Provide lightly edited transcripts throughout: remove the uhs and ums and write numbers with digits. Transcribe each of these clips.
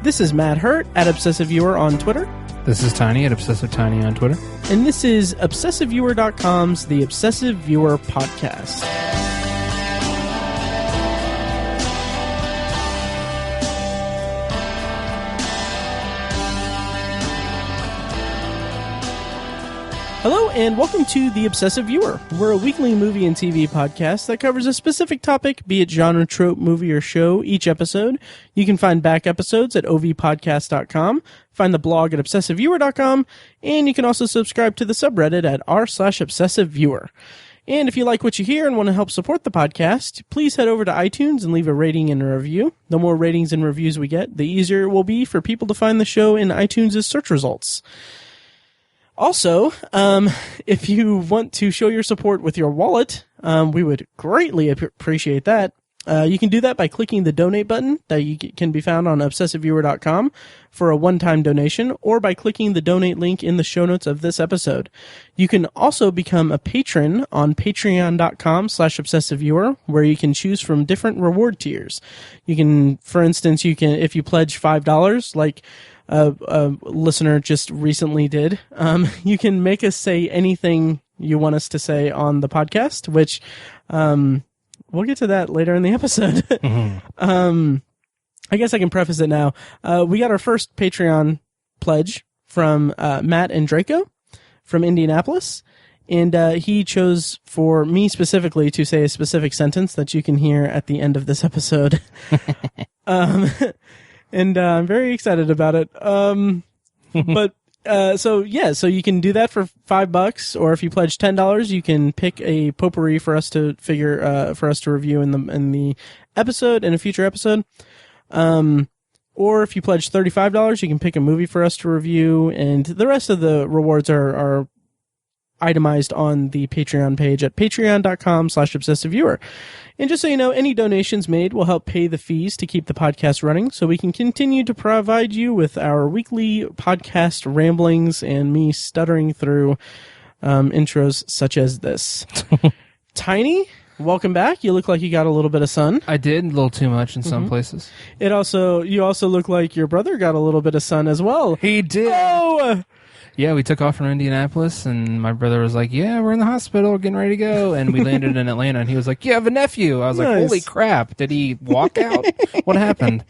This is Matt Hurt at Obsessive Viewer on Twitter. This is Tiny at Obsessive Tiny on Twitter. And this is ObsessiveViewer.com's The Obsessive Viewer Podcast. Hello and welcome to The Obsessive Viewer. We're a weekly movie and TV podcast that covers a specific topic, be it genre, trope, movie, or show, each episode. You can find back episodes at ovpodcast.com, find the blog at obsessiveviewer.com, and you can also subscribe to the subreddit at r/obsessiveviewer. And if you like what you hear and want to help support the podcast, please head over to iTunes and leave a rating and a review. The more ratings and reviews we get, the easier it will be for people to find the show in iTunes' search results. Also, if you want to show your support with your wallet, we would greatly appreciate that. You can do that by clicking the donate button that can be found on obsessiveviewer.com for a one-time donation, or by clicking the donate link in the show notes of this episode. You can also become a patron on patreon.com/obsessiveviewer, where you can choose from different reward tiers. You can, for instance, if you pledge $5, like a listener just recently did, you can make us say anything you want us to say on the podcast, which we'll get to that later in the episode. Mm-hmm. I guess I can preface it now. We got our first Patreon pledge from Matt and Draco from Indianapolis, and he chose for me specifically to say a specific sentence that you can hear at the end of this episode. And I'm very excited about it. So you can do that for $5, or if you pledge $10, you can pick a potpourri for us to review in the episode, in a future episode. Or if you pledge $35, you can pick a movie for us to review, and the rest of the rewards are itemized on the Patreon page at patreon.com/obsessiveviewer. And just so you know, any donations made will help pay the fees to keep the podcast running, so we can continue to provide you with our weekly podcast ramblings and me stuttering through intros such as this. Tiny, welcome back. You look like you got a little bit of sun. I did, a little too much in some places. You also look like your brother got a little bit of sun as well. He did. Oh! Yeah, we took off from Indianapolis, and my brother was like, yeah, we're in the hospital, getting ready to go. And we landed in Atlanta, and he was like, you have a nephew. I was like, holy crap, did he walk out? What happened?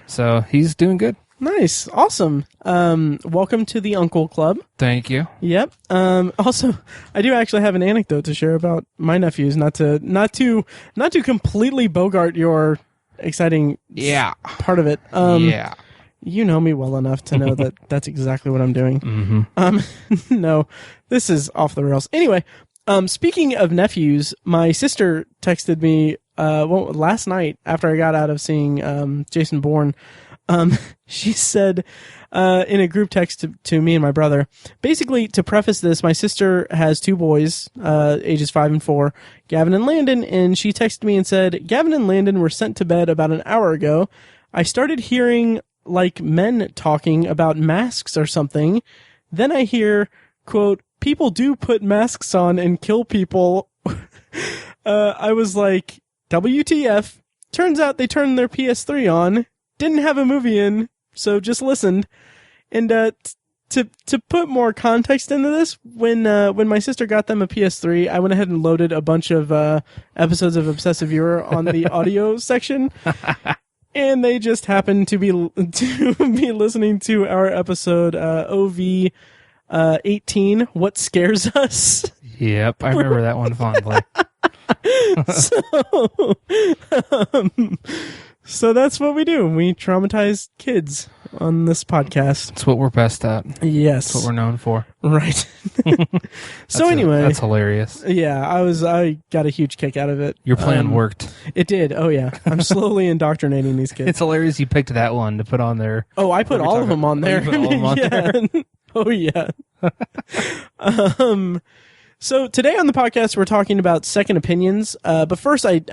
So he's doing good. Nice. Awesome. Welcome to the Uncle Club. Thank you. Yep. Also, I do actually have an anecdote to share about my nephews, not to completely bogart your exciting part of it. Yeah. You know me well enough to know that that's exactly what I'm doing. Mm-hmm. No, this is off the rails. Anyway, speaking of nephews, my sister texted me last night after I got out of seeing Jason Bourne. She said in a group text to me and my brother, basically, to preface this, my sister has two boys, ages 5 and 4, Gavin and Landon, and she texted me and said, Gavin and Landon were sent to bed about an hour ago. I started hearing like men talking about masks or something. Then I hear, quote, people do put masks on and kill people. I was like, WTF. Turns out they turned their PS3 on, didn't have a movie in, so just listened. And to put more context into this, when my sister got them a PS3, I went ahead and loaded a bunch of episodes of Obsessive Viewer on the audio section. And they just happened to be listening to our episode OV180, What Scares Us. Yep, I remember that one fondly. So that's what we do. We traumatize kids on this podcast. That's what we're best at. Yes. That's what we're known for. Right. Anyway. That's hilarious. Yeah, I got a huge kick out of it. Your plan worked. It did. Oh, yeah. I'm slowly indoctrinating these kids. It's hilarious you picked that one to put on there. Oh, I put all of them on there. You put all of them on there. Oh, yeah. So today on the podcast, we're talking about second opinions. But first, I'm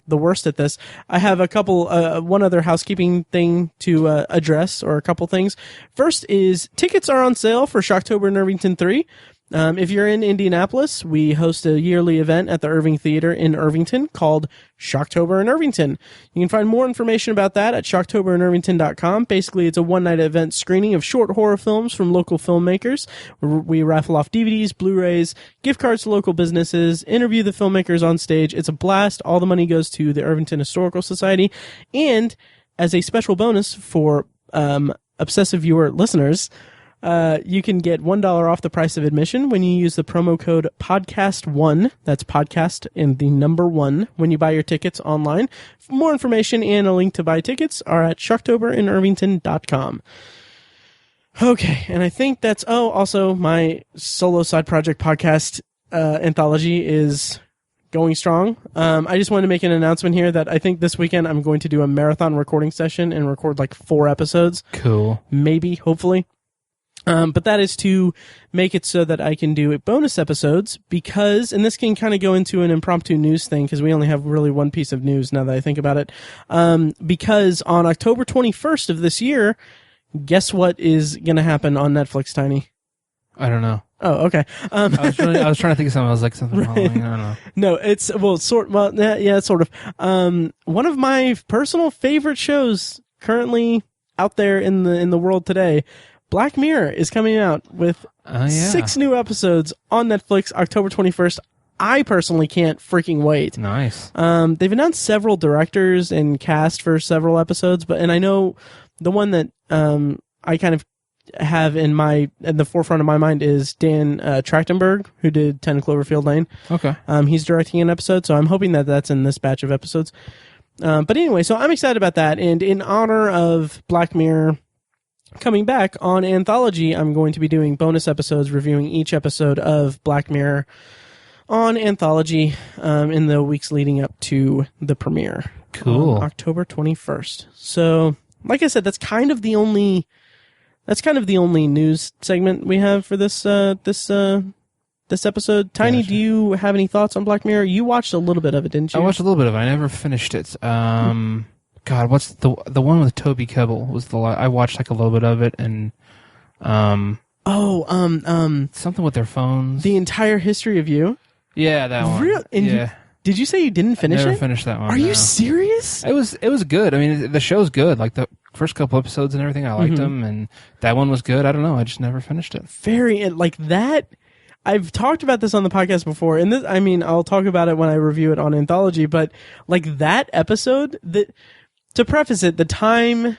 the worst at this. I have one other housekeeping thing to address, or a couple things. First is tickets are on sale for Shocktober in Irvington 3. If you're in Indianapolis, we host a yearly event at the Irving Theater in Irvington called Shocktober in Irvington. You can find more information about that at shocktoberinirvington.com. Basically, it's a one-night event screening of short horror films from local filmmakers. We raffle off DVDs, Blu-rays, gift cards to local businesses, interview the filmmakers on stage. It's a blast. All the money goes to the Irvington Historical Society. And as a special bonus for Obsessive Viewer listeners, you can get $1 off the price of admission when you use the promo code podcast1. That's podcast and the number 1 when you buy your tickets online. For more information and a link to buy tickets are at shocktoberinirvington.com. Okay, and I think that's also my solo side project podcast anthology is going strong. I just wanted to make an announcement here that I think this weekend I'm going to do a marathon recording session and record like 4 episodes. Cool. Maybe, hopefully. But that is to make it so that I can do bonus episodes because, and this can kind of go into an impromptu news thing because we only have really one piece of news now that I think about it. Because on October 21st of this year, guess what is going to happen on Netflix, Tiny? I don't know. Oh, okay. I was trying to think of something. I was like something. Right. I don't know. No, it's sort of. One of my personal favorite shows currently out there in the world today. Black Mirror is coming out with 6 new episodes on Netflix October 21st. I personally can't freaking wait. Nice. They've announced several directors and cast for several episodes, and I know the one that I kind of have in the forefront of my mind is Dan Trachtenberg, who did 10 Cloverfield Lane. Okay. He's directing an episode, so I'm hoping that that's in this batch of episodes. But anyway, so I'm excited about that, and in honor of Black Mirror coming back on Anthology, I'm going to be doing bonus episodes reviewing each episode of Black Mirror on Anthology in the weeks leading up to the premiere. Cool. October 21st. So, like I said, that's kind of the only news segment we have for this episode. Tiny, gotcha. Do you have any thoughts on Black Mirror? You watched a little bit of it, didn't you? I watched a little bit of it. I never finished it. God, what's the one with Toby Kebbell was I watched like a little bit of it and something with their phones. The Entire History of You? Yeah, that one. Really? And did you say you didn't finish it? Never finished that one. Are you serious? It was good. I mean, the show's good. Like the first couple episodes and everything, I liked them, and that one was good. I don't know. I just never finished it. Like that. I've talked about this on the podcast before, and this, I mean, I'll talk about it when I review it on Anthology, but like that episode, to preface it, the time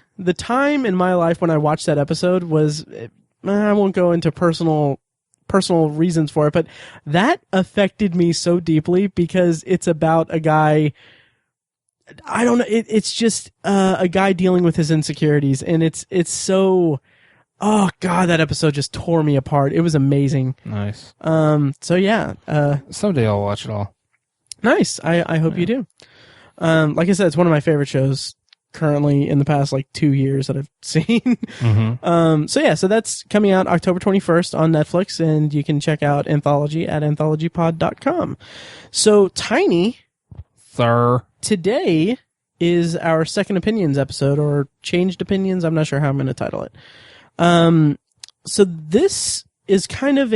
in my life when I watched that episode was, I won't go into personal reasons for it, but that affected me so deeply because it's about a guy, I don't know, it's just a guy dealing with his insecurities, and it's so, oh God, that episode just tore me apart. It was amazing. Nice. So yeah. Someday I'll watch it all. Nice. I hope you do. Like I said, it's one of my favorite shows currently in the past like 2 years that I've seen. Mm-hmm. So that's coming out October 21st on Netflix, and you can check out Anthology at anthologypod.com. So Tiny, sir, today is our Second Opinions episode, or Changed Opinions. I'm not sure how I'm going to title it. So this is kind of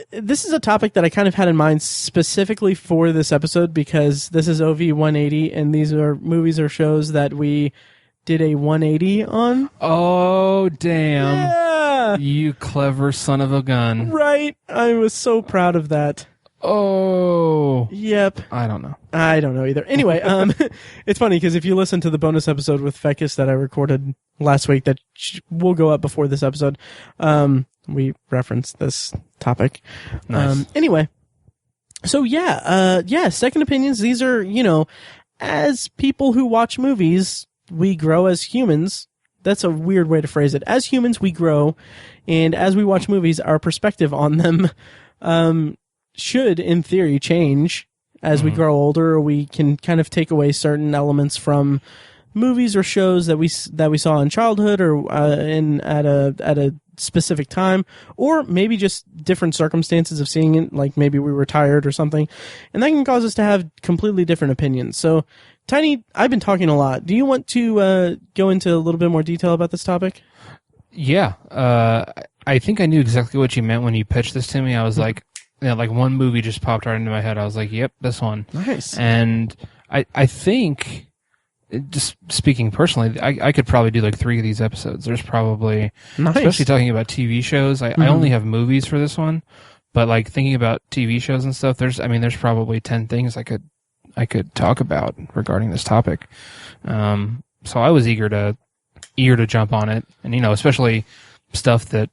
this is a topic that I kind of had in mind specifically for this episode because this is OV180, and these are movies or shows that we did a 180 on. Oh, damn. Yeah. You clever son of a gun. Right. I was so proud of that. Oh. Yep. I don't know either. Anyway, it's funny because if you listen to the bonus episode with Fekis that I recorded last week that will go up before this episode, we referenced this topic. Nice. Anyway, so Second Opinions. These are, as people who watch movies, we grow as humans. That's a weird way to phrase it. As humans, we grow, and as we watch movies, our perspective on them should, in theory, change as we grow older. Or we can kind of take away certain elements from movies or shows that we saw in childhood or at a specific time, or maybe just different circumstances of seeing it, like maybe we were tired or something, and that can cause us to have completely different opinions. So, Tiny, I've been talking a lot. Do you want to go into a little bit more detail about this topic? Yeah. I think I knew exactly what you meant when you pitched this to me. I was like, like one movie just popped right into my head. I was like, yep, this one. Nice. And I think, just speaking personally, I could probably do like 3 of these episodes. There's probably, especially talking about TV shows. I only have movies for this one, but like thinking about TV shows and stuff, there's probably 10 things I could talk about regarding this topic. So I was eager to jump on it, and especially stuff that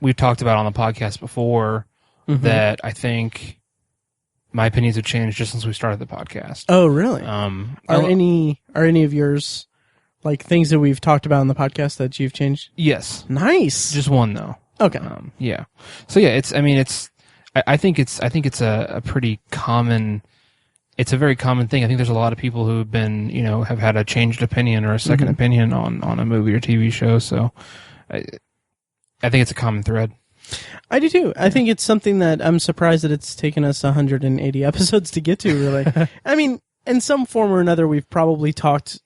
we've talked about on the podcast before that I think my opinions have changed just since we started the podcast. Oh, really? Are any of yours like things that we've talked about on the podcast that you've changed? Yes. Nice. Just one though. Okay. Yeah. So yeah, I think it's a pretty common. It's a very common thing. I think there's a lot of people who've been, have had a changed opinion or a second opinion on a movie or TV show. So I think it's a common thread. I do too. I think it's something that I'm surprised that it's taken us 180 episodes to get to, really. I mean, in some form or another, we've probably talked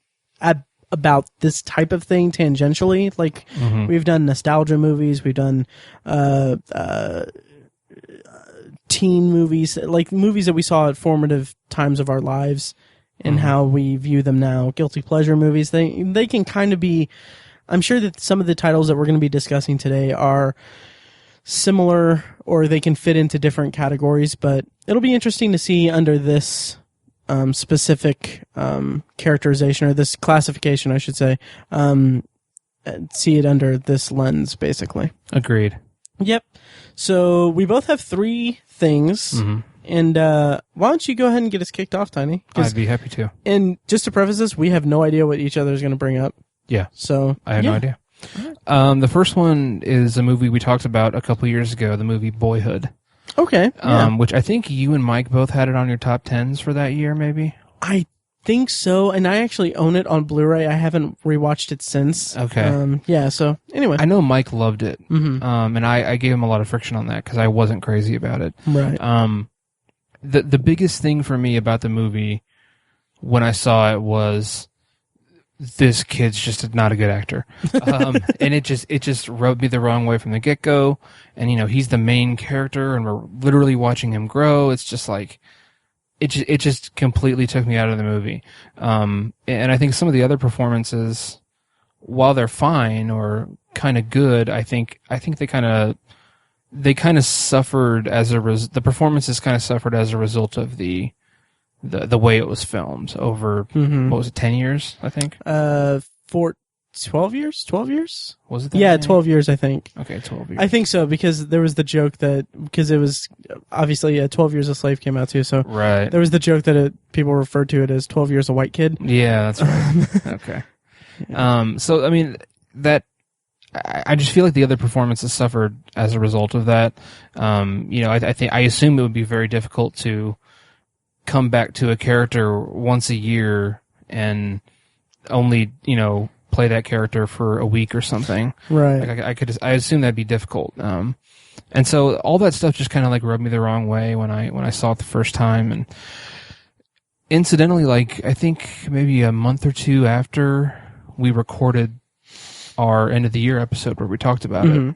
about this type of thing tangentially. Like, we've done nostalgia movies, we've done teen movies, like movies that we saw at formative times of our lives and how we view them now. Guilty pleasure movies, they can kind of be... I'm sure that some of the titles that we're going to be discussing today are similar, or they can fit into different categories, but it'll be interesting to see under this specific characterization, or this classification, I should say, see it under this lens, basically. Agreed. Yep. So we both have 3 things, and why don't you go ahead and get us kicked off, Tiny? I'd be happy to. And just to preface this, we have no idea what each other is going to bring up. Yeah. So I have no idea. The first one is a movie we talked about a couple years ago, the movie Boyhood. Okay. Yeah. Which I think you and Mike both had it on your top 10s for that year, maybe? I think so, and I actually own it on Blu-ray. I haven't rewatched it since. Okay. Yeah, so anyway. I know Mike loved it, and I gave him a lot of friction on that because I wasn't crazy about it. Right. The biggest thing for me about the movie when I saw it was... this kid's just not a good actor. And it just rubbed me the wrong way from the get-go. And, he's the main character and we're literally watching him grow. It's just like, it just completely took me out of the movie. And I think some of the other performances, while they're fine or kind of good, I think they kind of suffered the performances kind of suffered as a result of the way it was filmed over, what was it, 10 years, I think? For 12 years? 12 years? Was it that? Yeah, many? 12 years, I think. Okay, 12 years. I think so, because there was the joke because it was, obviously, 12 Years a Slave came out too, so right. There was the joke that people referred to it as 12 Years a White Kid. Yeah, that's right. Okay. So, I mean, I just feel like the other performances suffered as a result of that. I assume it would be very difficult to come back to a character once a year and only, play that character for a week or something. Right. Like I assume that'd be difficult. And so all that stuff just kind of like rubbed me the wrong way when I saw it the first time. And incidentally, like I think maybe a month or 2 after we recorded our end of the year episode where we talked about it,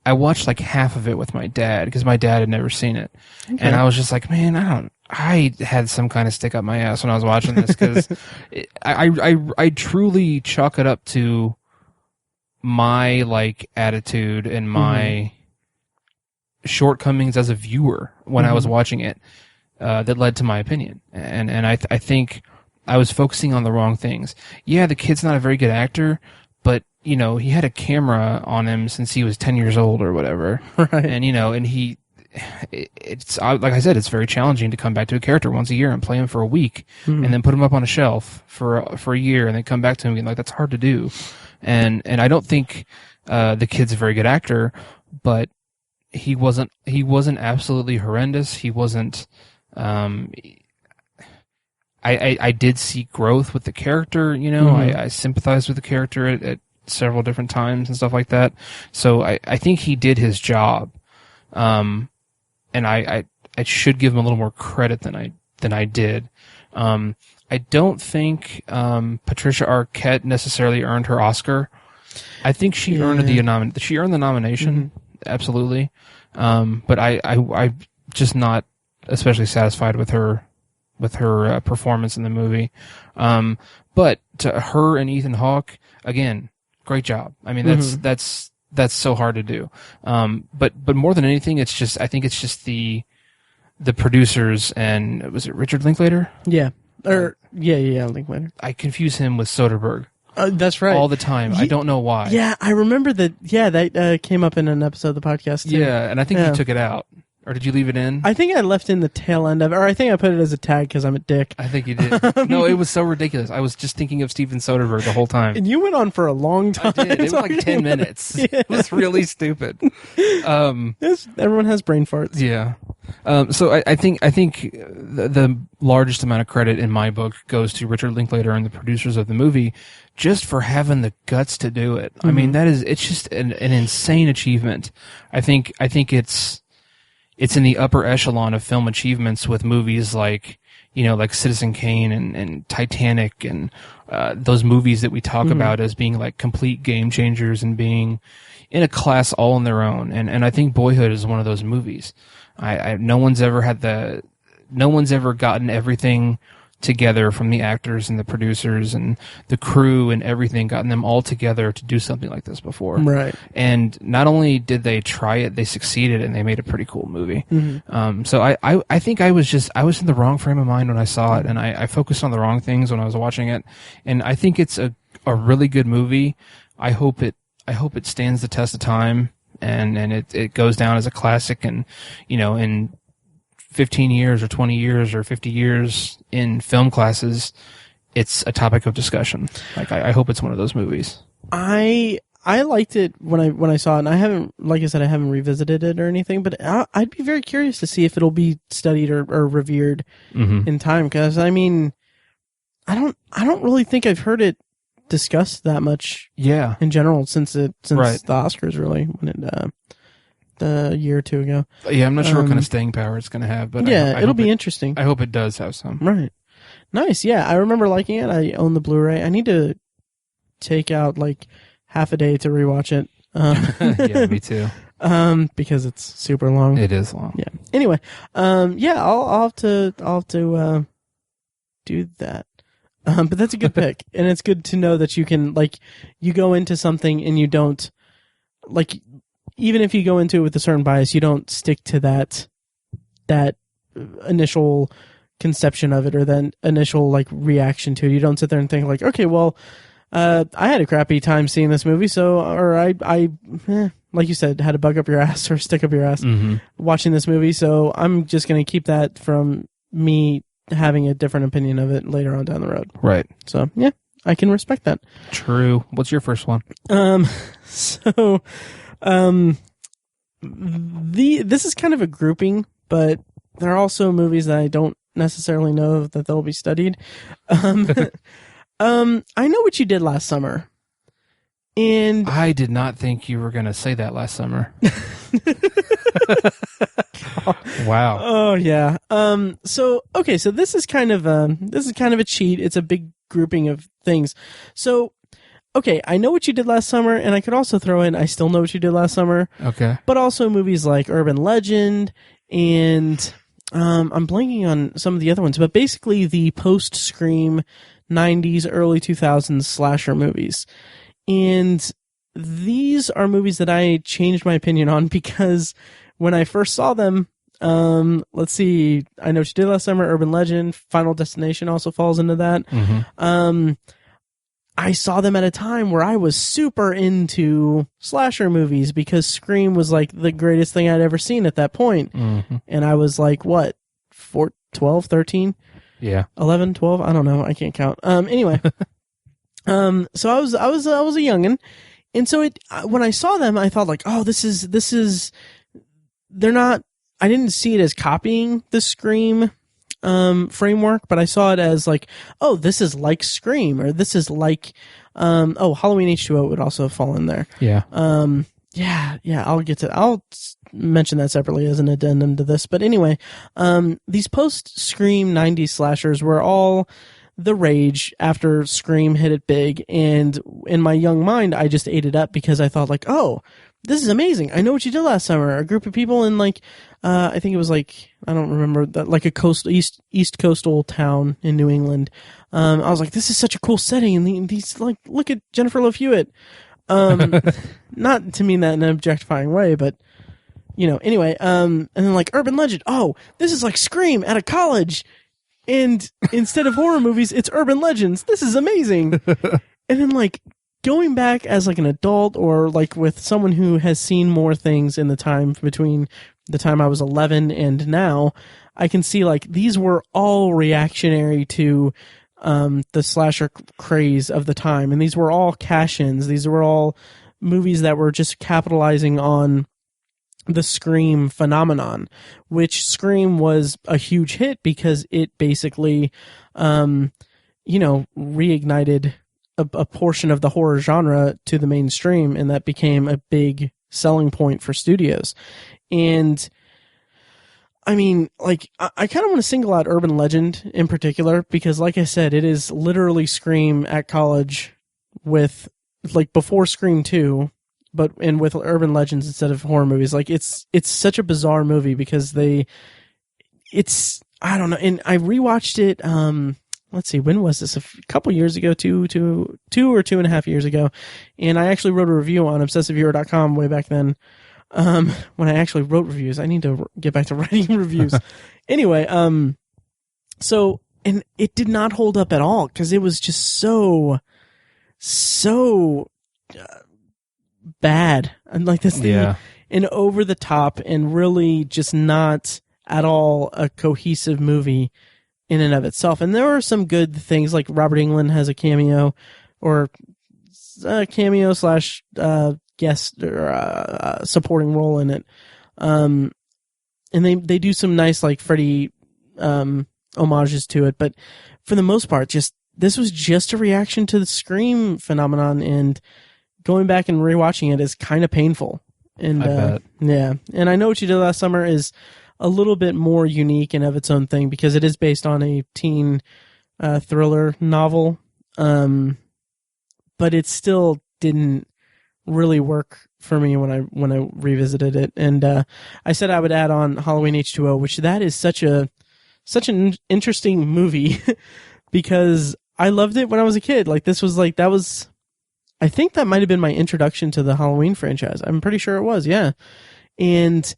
I watched like half of it with my dad because my dad had never seen it. Okay. And I was just like, man, I had some kind of stick up my ass when I was watching this because I truly chalk it up to my like attitude and my shortcomings as a viewer when I was watching it that led to my opinion. And I think I was focusing on the wrong things. Yeah, the kid's not a very good actor, but he had a camera on him since he was 10 years old or whatever. Right. And, and it's like I said, it's very challenging to come back to a character once a year and play him for a week and then put him up on a shelf for a year and then come back to him and like, that's hard to do. And I don't think, the kid's a very good actor, but he wasn't absolutely horrendous. He wasn't, I did see growth with the character, I sympathized with the character at several different times and stuff like that. So I think he did his job. And I should give him a little more credit than I did. I don't think Patricia Arquette necessarily earned her Oscar. I think she earned the nomination, absolutely. But I just not especially satisfied with her performance in the movie. But to her and Ethan Hawke, again, great job. I mean, that's so hard to do. But more than anything, I think it's just the producers, and was it Richard Linklater? Yeah. Linklater. I confuse him with Soderbergh. That's right. All the time. I don't know why. Yeah, I remember that. Yeah, that came up in an episode of the podcast too. Yeah, and I think you took it out. Or did you leave it in? I think I left in the tail end of it, or I think I put it as a tag because I'm a dick. I think you did. No, it was so ridiculous. I was just thinking of Steven Soderbergh the whole time. And you went on for a long time. I did. It was like 10 minutes. Yeah. It was really stupid. Everyone has brain farts. Yeah. So I think the largest amount of credit in my book goes to Richard Linklater and the producers of the movie, just for having the guts to do it. I mean, it's just an insane achievement. I think it's in the upper echelon of film achievements with movies like Citizen Kane and Titanic and those movies that we talk about as being like complete game changers and being in a class all on their own. And I think Boyhood is one of those movies. No one's ever gotten everything together from the actors and the producers and the crew and everything, gotten them all together to do something like this before. Right. And not only did they try it, they succeeded, and they made a pretty cool movie. So I think I was in the wrong frame of mind when I saw it, and I focused on the wrong things when I was watching it. And I think it's a really good movie. I hope it stands the test of time, and it goes down as a classic, and in 15 years or 20 years or 50 years in film classes, it's a topic of discussion. Like, I hope it's one of those movies. I liked it when I saw it, and I haven't, like I said, I haven't revisited it or anything, but I'd be very curious to see if it'll be studied or revered in time, because I mean, I don't really think I've heard it discussed that much in general since the Oscars, really, when it a year or two ago. Yeah, I'm not sure what kind of staying power it's going to have, but yeah, it'll be interesting. I hope it does have some. Right. Nice. Yeah, I remember liking it. I own the Blu-ray. I need to take out like half a day to rewatch it. Yeah, me too. Because it's super long. It is long. Yeah. Anyway, yeah, I'll have to do that. But that's a good pick, and it's good to know that you can, like, you go into something and you don't, like, even if you go into it with a certain bias, you don't stick to that initial conception of it, or that initial, like, reaction to it. You don't sit there and think, like, okay, well, I had a crappy time seeing this movie, so, or I like you said, had a bug up your ass or stick up your ass watching this movie, so I'm just going to keep that from me having a different opinion of it later on down the road. Right. So, yeah, I can respect that. True. What's your first one? This is kind of a grouping, but there are also movies that I don't necessarily know that they'll be studied. I Know What You Did Last Summer. And I did not think you were going to say that last summer. Wow. Oh yeah. So this is kind of a cheat. It's a big grouping of things. So, okay, I Know What You Did Last Summer, and I could also throw in I Still Know What You Did Last Summer. Okay. But also movies like Urban Legend, and I'm blanking on some of the other ones, but basically the post-Scream 90s, early 2000s slasher movies. And these are movies that I changed my opinion on because when I first saw them, let's see, I Know What You Did Last Summer, Urban Legend, Final Destination also falls into that. I saw them at a time where I was super into slasher movies because Scream was like the greatest thing I'd ever seen at that point. And I was like, what, 12, 13? Yeah. 11, 12? I don't know. I can't count. Anyway. So I was a youngin'. And so when I saw them, I thought like, oh, this is, they're not, I didn't see it as copying the Scream, framework, but I saw it as like, oh, this is like Scream, or this is like, Halloween H2O would also fall in there. Yeah. I'll mention that separately as an addendum to this. But anyway, these post-Scream 90s slashers were all the rage after Scream hit it big. And in my young mind, I just ate it up because I thought like, oh, this is amazing. I know what you did last summer. A group of people in like, I think it was like, I don't remember that, like a east coastal town in New England. I was like, this is such a cool setting. And these like, look at Jennifer Love Hewitt. Not to mean that in an objectifying way, but anyway, and then like urban legend. Oh, this is like Scream at a college. And instead of horror movies, it's urban legends. This is amazing. And then like, going back as like an adult or like with someone who has seen more things in the time between the time I was 11 and now, I can see like these were all reactionary to the slasher craze of the time. And these were all cash-ins. These were all movies that were just capitalizing on the Scream phenomenon, which Scream was a huge hit because it basically, reignited a portion of the horror genre to the mainstream, and that became a big selling point for studios. And I mean, like, I kind of want to single out Urban Legend in particular because, like I said, it is literally Scream at college with, like, before Scream 2, and with urban legends instead of horror movies. Like, it's such a bizarre movie because I don't know, and I rewatched it, let's see, when was this? A couple years ago, 2 or 2.5 years ago. And I actually wrote a review on obsessiveviewer.com way back then. When I actually wrote reviews, I need to get back to writing reviews. Anyway, so, and it did not hold up at all because it was just so bad. And like this thing, and over the top and really just not at all a cohesive movie in and of itself. And there are some good things, like Robert Englund has a cameo, or a cameo slash guest or supporting role in it. And they do some nice like Freddy homages to it, but for the most part, this was just a reaction to the Scream phenomenon, and going back and rewatching it is kind of painful. And I bet. Yeah, and I Know What You Did Last Summer is a little bit more unique and of its own thing because it is based on a teen thriller novel, but it still didn't really work for me when I revisited it. And I said I would add on Halloween H2O, which that is such an interesting movie because I loved it when I was a kid. Like I think that might have been my introduction to the Halloween franchise. I'm pretty sure it was, yeah. And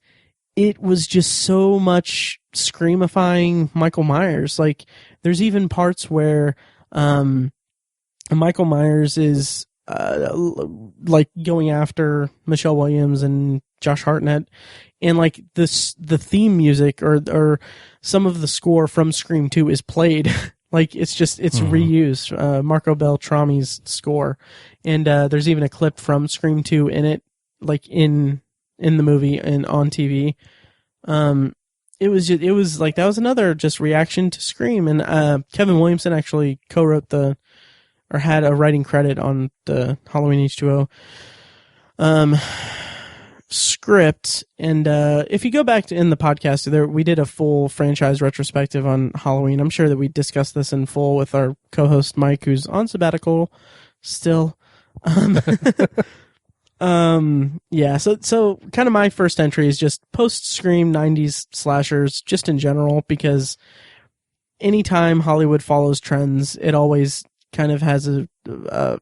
it was just so much screamifying Michael Myers. Like, there's even parts where Michael Myers is like going after Michelle Williams and Josh Hartnett, and like the theme music or some of the score from Scream 2 is played. Like, it's reused, Marco Beltrami's score. And there's even a clip from Scream 2 in it, like in the movie and on TV. It was like, that was another just reaction to Scream. And Kevin Williamson actually co-wrote or had a writing credit on the Halloween H2O script. And if you go back in the podcast, we did a full franchise retrospective on Halloween. I'm sure that we discussed this in full with our co-host Mike, who's on sabbatical still. Yeah, so kind of my first entry is just post-Scream 90s slashers, just in general, because anytime Hollywood follows trends, it always kind of has a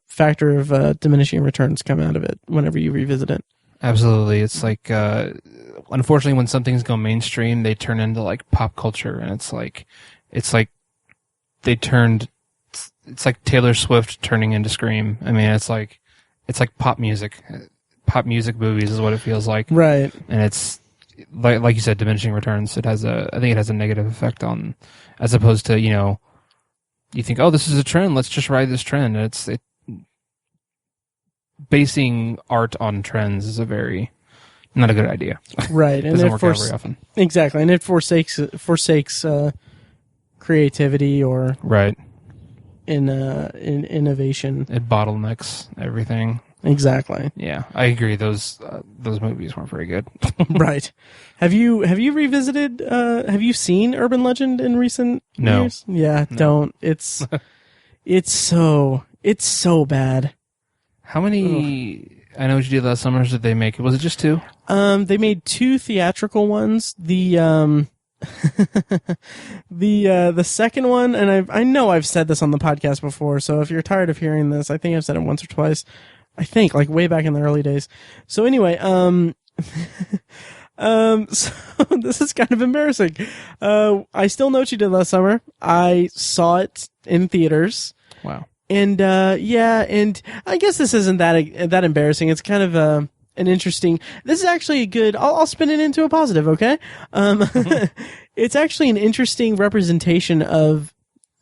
factor of diminishing returns come out of it whenever you revisit it. Absolutely. It's like, unfortunately, when some things go mainstream, they turn into like pop culture, and it's like it's like Taylor Swift turning into Scream. I mean, it's like pop music. Pop music movies is what it feels like. Right. And it's like you said, diminishing returns. I think it has a negative effect on, as opposed to, you think, oh, this is a trend, let's just ride this trend. And basing art on trends is not a good idea. Right. It doesn't work out very often. Exactly. And it forsakes creativity or right. in innovation. It bottlenecks everything. Exactly. Yeah, I agree. Those movies weren't very good. Right. Have you revisited? Have you seen Urban Legend in recent years? Yeah, No. don't. It's so bad. How many? I Know What You Did Last Summer did they make? Was it just 2? They made 2 theatrical ones. The the second one, and I know I've said this on the podcast before, so if you're tired of hearing this, I think I've said it once or twice. I think, like, way back in the early days. So anyway, so this is kind of embarrassing. I Still Know What You Did Last Summer. I saw it in theaters. Wow. And, and I guess this isn't that embarrassing. It's kind of, an interesting, this is actually a good, I'll spin it into a positive, okay? It's actually an interesting representation of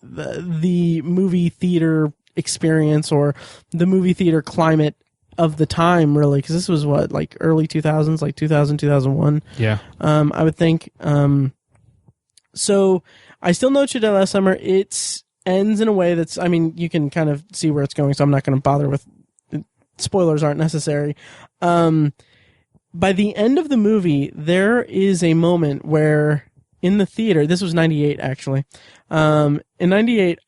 the movie theater experience, or the movie theater climate of the time, really, because this was what, like early 2000s, like 2000, 2001. Yeah. I would think. So I Still Know What You Did Last Summer. It ends in a way that's, I mean, you can kind of see where it's going, so I'm not going to bother with, spoilers aren't necessary. By the end of the movie, there is a moment where in the theater, this was 98 actually, in 98,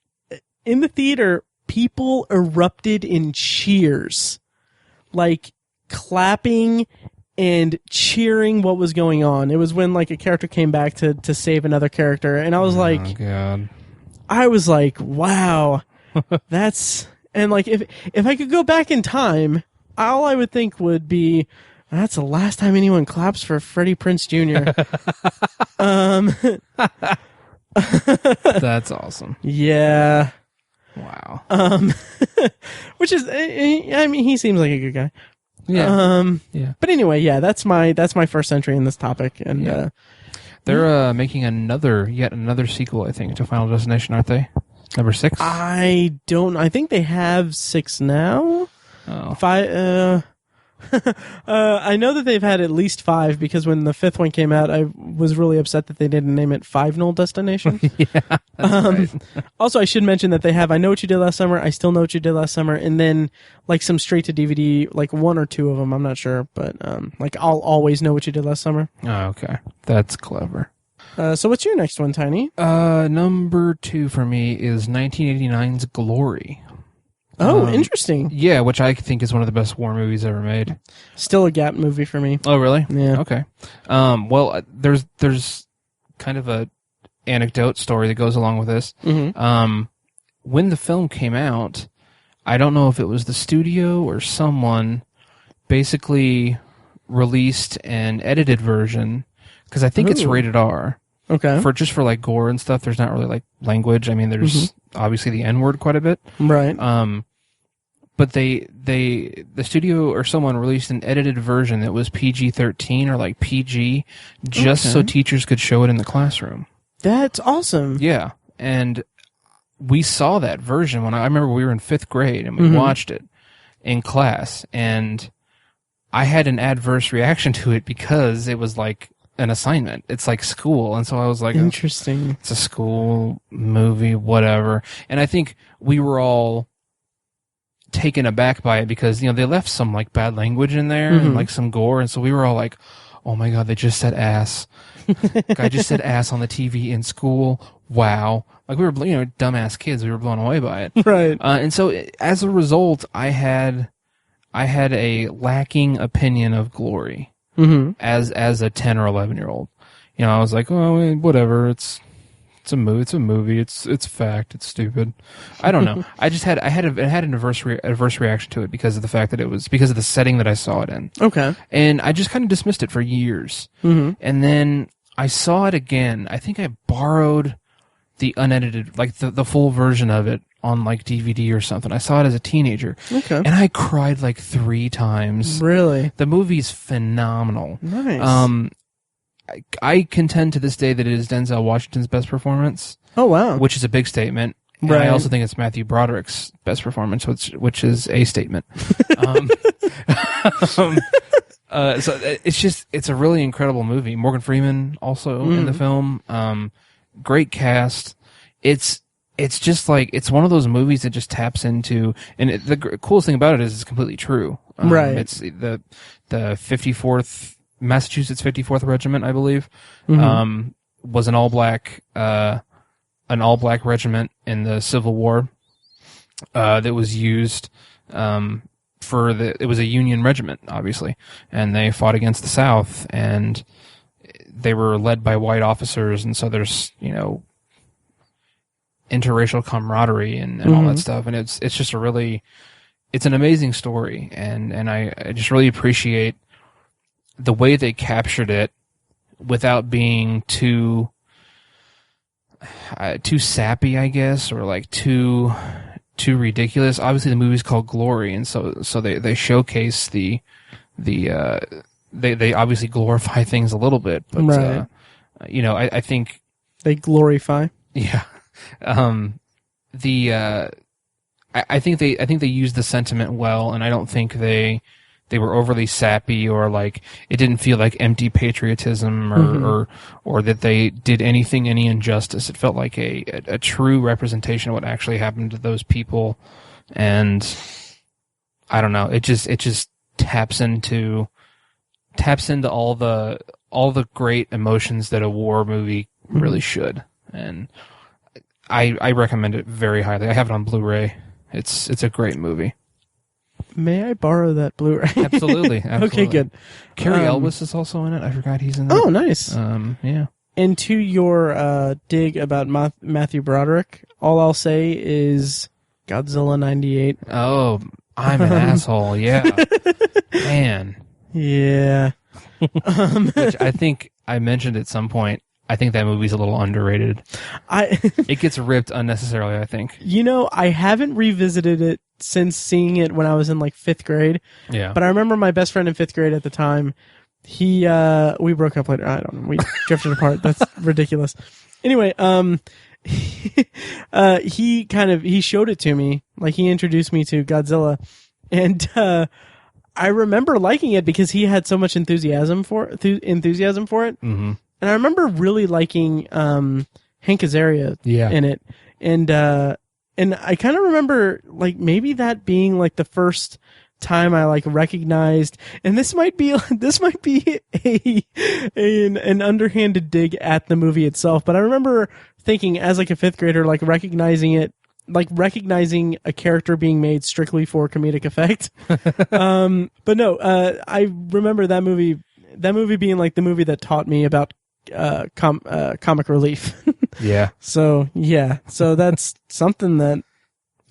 in the theater, people erupted in cheers, like clapping and cheering what was going on. It was when, like, a character came back to save another character, and I was like, God. I was like, wow, that's, and like, if I could go back in time, all I would think would be, that's the last time anyone claps for Freddie Prinze Jr. That's awesome. Yeah. Wow. Which is, I mean, he seems like a good guy. Yeah. Yeah. But anyway, yeah, that's my first entry in this topic, and yeah. They're making yet another sequel, I think, to Final Destination, aren't they? Number 6? I don't. I think they have 6 now. Oh. 5. I know that they've had at least 5, because when the 5th one came out, I was really upset that they didn't name it Final Destination. Yeah. That's right. Also, I should mention that they have I Know What You Did Last Summer, I Still Know What You Did Last Summer, and then like some straight to DVD, like 1 or 2 of them. I'm not sure, but like I'll Always Know What You Did Last Summer. Oh, okay. That's clever. So what's your next one, Tiny? Number 2 for me is 1989's Glory. Oh, interesting. Yeah, which I think is one of the best war movies ever made. Still a gap movie for me. Oh, really? Yeah. Okay. Well, there's kind of a anecdote story that goes along with this. Mm-hmm. When the film came out, I don't know if it was the studio or someone basically released an edited version, because I think it's rated R. Okay. For like gore and stuff. There's not really like language. I mean, there's obviously the N-word quite a bit. Right. But the studio or someone released an edited version that was PG-13 or like PG, just so teachers could show it in the classroom. That's awesome. Yeah. And we saw that version when I remember we were in 5th grade and we watched it in class, and I had an adverse reaction to it because it was like an assignment. It's like school. And so I was like, interesting. It's a school movie, whatever. And I think we were all taken aback by it because, you know, they left some like bad language in there and like some gore. And so we were all like, oh my God, they just said ass. Guy just said ass on the TV in school. Wow. Like we were, you know, dumbass kids. We were blown away by it. Right. And so as a result, I had a lacking opinion of Glory. As a 10 or 11-year-old, you know, I was like, oh, whatever. It's a movie. It's fact. It's stupid. I don't know. I had an adverse reaction to it because of the fact that it was because of the setting that I saw it in. Okay. And I just kind of dismissed it for years. And then I saw it again. I think I borrowed the unedited, like the full version of it on like DVD or something. I saw it as a teenager. Okay. And I cried like 3 times. Really? The movie's phenomenal. Nice. I contend to this day that it is Denzel Washington's best performance. Oh, wow. Which is a big statement. And I also think it's Matthew Broderick's best performance, which is a statement. So it's a really incredible movie. Morgan Freeman also in the film. Great cast. it's just like, it's one of those movies that just taps into, and the coolest thing about it is it's completely true. Right. It's the 54th, Massachusetts 54th Regiment, I believe, was an all-black regiment in the Civil War, that was used, it was a Union regiment, obviously, and they fought against the South, and they were led by white officers, and so there's, interracial camaraderie and all that stuff, and it's just it's an amazing story, and I just really appreciate the way they captured it without being too sappy, I guess, or like too ridiculous. Obviously, the movie's called Glory, and so they showcase they obviously glorify things a little bit, but right. I think they glorify. Yeah. I think they used the sentiment well, and I don't think they were overly sappy, or like it didn't feel like empty patriotism, or that they did any injustice. It felt like a true representation of what actually happened to those people, and I don't know. It just taps into all the great emotions that a war movie really should, and I recommend it very highly. I have it on Blu-ray. It's a great movie. May I borrow that Blu-ray? Absolutely. Okay, good. Cary Elwes is also in it. I forgot he's in it. Oh, nice. Yeah. And to your dig about Matthew Broderick, all I'll say is Godzilla 98. Oh, I'm an asshole. Yeah. Man. Yeah. Which I think I mentioned at some point. I think that movie's a little underrated. It gets ripped unnecessarily, I think. I haven't revisited it since seeing it when I was in like 5th grade. Yeah. But I remember my best friend in 5th grade at the time, we broke up later. I don't know. We drifted apart. That's ridiculous. Anyway, he showed it to me. Like, he introduced me to Godzilla, and I remember liking it because he had so much enthusiasm for it. Mm-hmm. And I remember really liking Hank Azaria in it, and I kind of remember like maybe that being like the first time I like recognized, and this might be an underhanded dig at the movie itself, but I remember thinking as like a 5th grader, like recognizing a character being made strictly for comedic effect. But no, I remember that movie being like the movie that taught me about comic relief. Yeah. So that's something that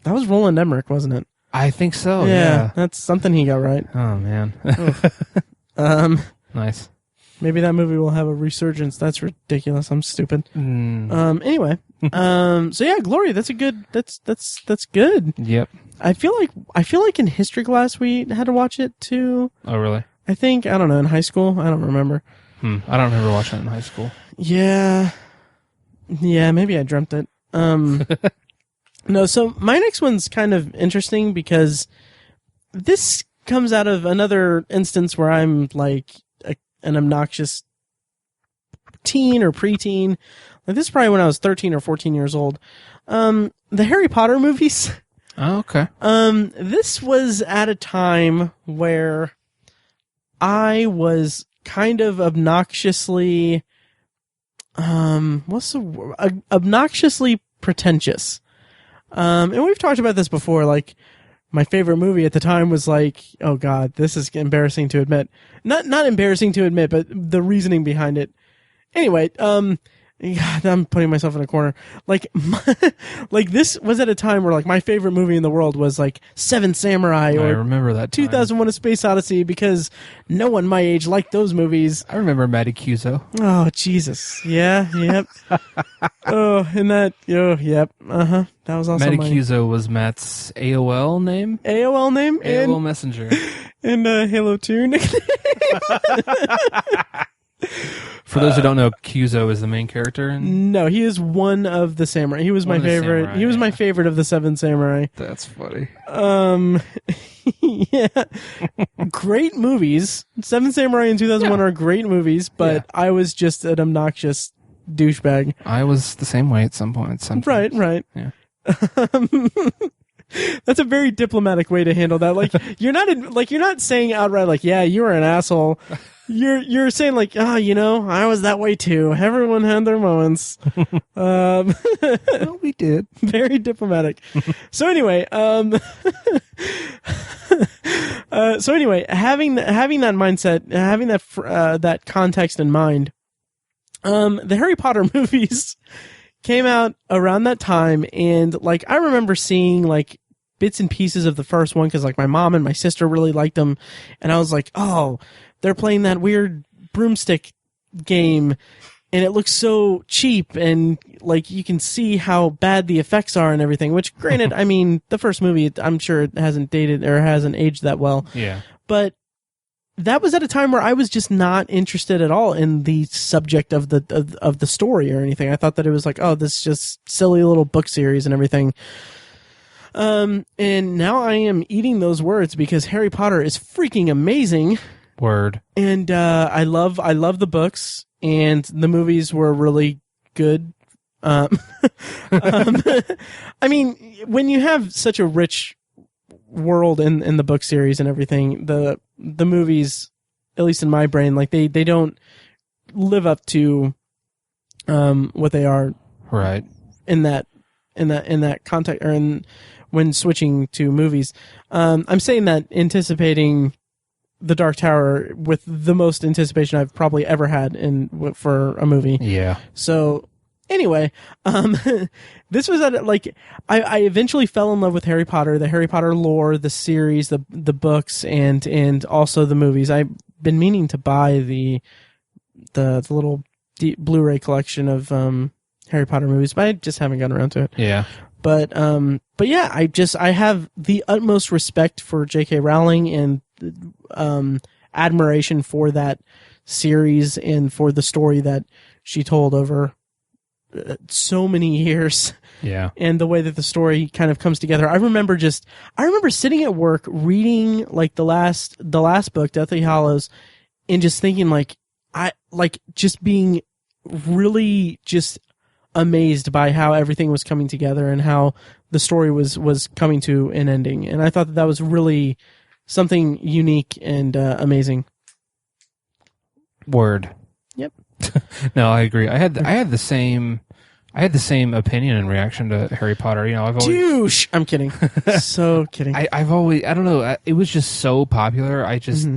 was Roland Emmerich, wasn't it? I think so. Yeah, Yeah. that's something he got right. Oh man. Nice. Maybe that movie will have a resurgence. That's ridiculous. I'm stupid. Anyway. So yeah, Glory. That's good. Yep. I feel like in history class we had to watch it too. Oh really? I think, I don't know, in high school. I don't remember. I don't remember watching it in high school. Yeah, maybe I dreamt it. No, so my next one's kind of interesting because this comes out of another instance where I'm like an obnoxious teen or preteen. Like, this is probably when I was 13 or 14 years old. The Harry Potter movies. Oh, okay. This was at a time where I was kind of obnoxiously, obnoxiously pretentious. And we've talked about this before, like, my favorite movie at the time was like, oh god, this is embarrassing to admit. Not embarrassing to admit, but the reasoning behind it. Anyway, God, I'm putting myself in a corner. Like, like this was at a time where like my favorite movie in the world was like Seven Samurai or I remember that time. 2001: A Space Odyssey, because no one my age liked those movies. I remember Matty Cuso. Oh Jesus, yeah, yep. Yep. That was also Matty Cuso was Matt's AOL name. AOL Messenger. And Halo 2 nickname. For those who don't know, Cuso is the main character. No, he is one of the samurai. He was my favorite. Samurai, he was my favorite of the Seven Samurai. That's funny. Yeah, great movies. Seven Samurai and 2001 are great movies, but I was just an obnoxious douchebag. I was the same way at some point. Sometimes. Right. Yeah. That's a very diplomatic way to handle that. Like you're not saying outright like, yeah, you were an asshole. You're saying like, oh, I was that way too. Everyone had their moments. Well, we did. Very diplomatic. So anyway, having that mindset, having that context in mind, the Harry Potter movies came out around that time, and like I remember seeing like bits and pieces of the first one because like my mom and my sister really liked them, and I was like, oh, they're playing that weird broomstick game, and it looks so cheap, and like you can see how bad the effects are and everything. Which, granted, I mean the first movie, I'm sure it hasn't dated or hasn't aged that well. Yeah, but that was at a time where I was just not interested at all in the subject of the story or anything. I thought that it was like, oh, this is just silly little book series and everything. And now I am eating those words because Harry Potter is freaking amazing. Word. And I love the books, and the movies were really good. I mean, when you have such a rich world in the book series and everything, the movies, at least in my brain, like they don't live up to what they are right in that context, or when switching to movies. I'm saying that anticipating The Dark Tower with the most anticipation I've probably ever had for a movie. Yeah. So anyway, this was I eventually fell in love with Harry Potter, the Harry Potter lore, the series, the books, and also the movies. I've been meaning to buy the little Blu-ray collection of Harry Potter movies, but I just haven't gotten around to it. Yeah. But yeah, I have the utmost respect for J.K. Rowling and admiration for that series and for the story that she told over so many years. Yeah. And the way that the story kind of comes together. I remember sitting at work reading like the last book, Deathly Hallows, and just thinking just being really just amazed by how everything was coming together and how the story was coming to an ending. And I thought that was really something unique and amazing. Word. Yep. No, I agree. I had the same opinion and reaction to Harry Potter. I've always douche. I'm kidding. So kidding. I've always, I don't know. It was just so popular. I just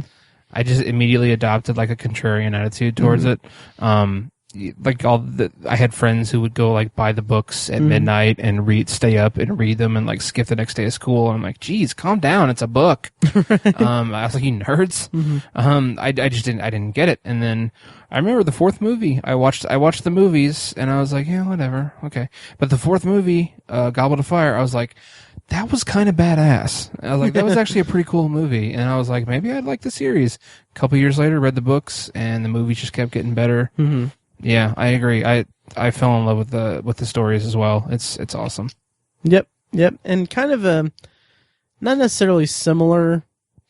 immediately adopted like a contrarian attitude towards it. I had friends who would go like buy the books at midnight and stay up and read them and like skip the next day of school. And I'm like, geez, calm down. It's a book. Right. I was like, you nerds. I didn't get it. And then I remember the fourth movie. I watched the movies and I was like, yeah, whatever. Okay. But the fourth movie, Goblet of Fire, I was like, that was kind of badass. I was like, that was actually a pretty cool movie. And I was like, maybe I'd like the series. A couple years later, read the books and the movies just kept getting better. Mm-hmm. Yeah, I agree. I fell in love with the stories as well. It's awesome. Yep. And kind of a not necessarily similar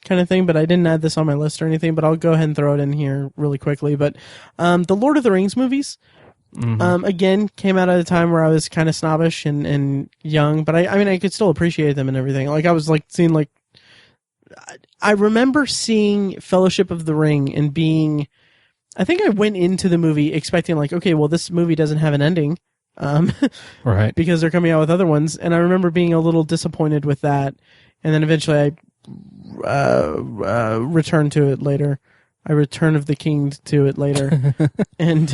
kind of thing, but I didn't add this on my list or anything, but I'll go ahead and throw it in here really quickly. But the Lord of the Rings movies, again, came out at a time where I was kind of snobbish and young, but I mean, I could still appreciate them and everything. Like I was like seeing like, I remember seeing Fellowship of the Ring and being, I think I went into the movie expecting like, okay, well, this movie doesn't have an ending, right? Because they're coming out with other ones, and I remember being a little disappointed with that. And then eventually, I returned to it later. I Return of the King to it later, and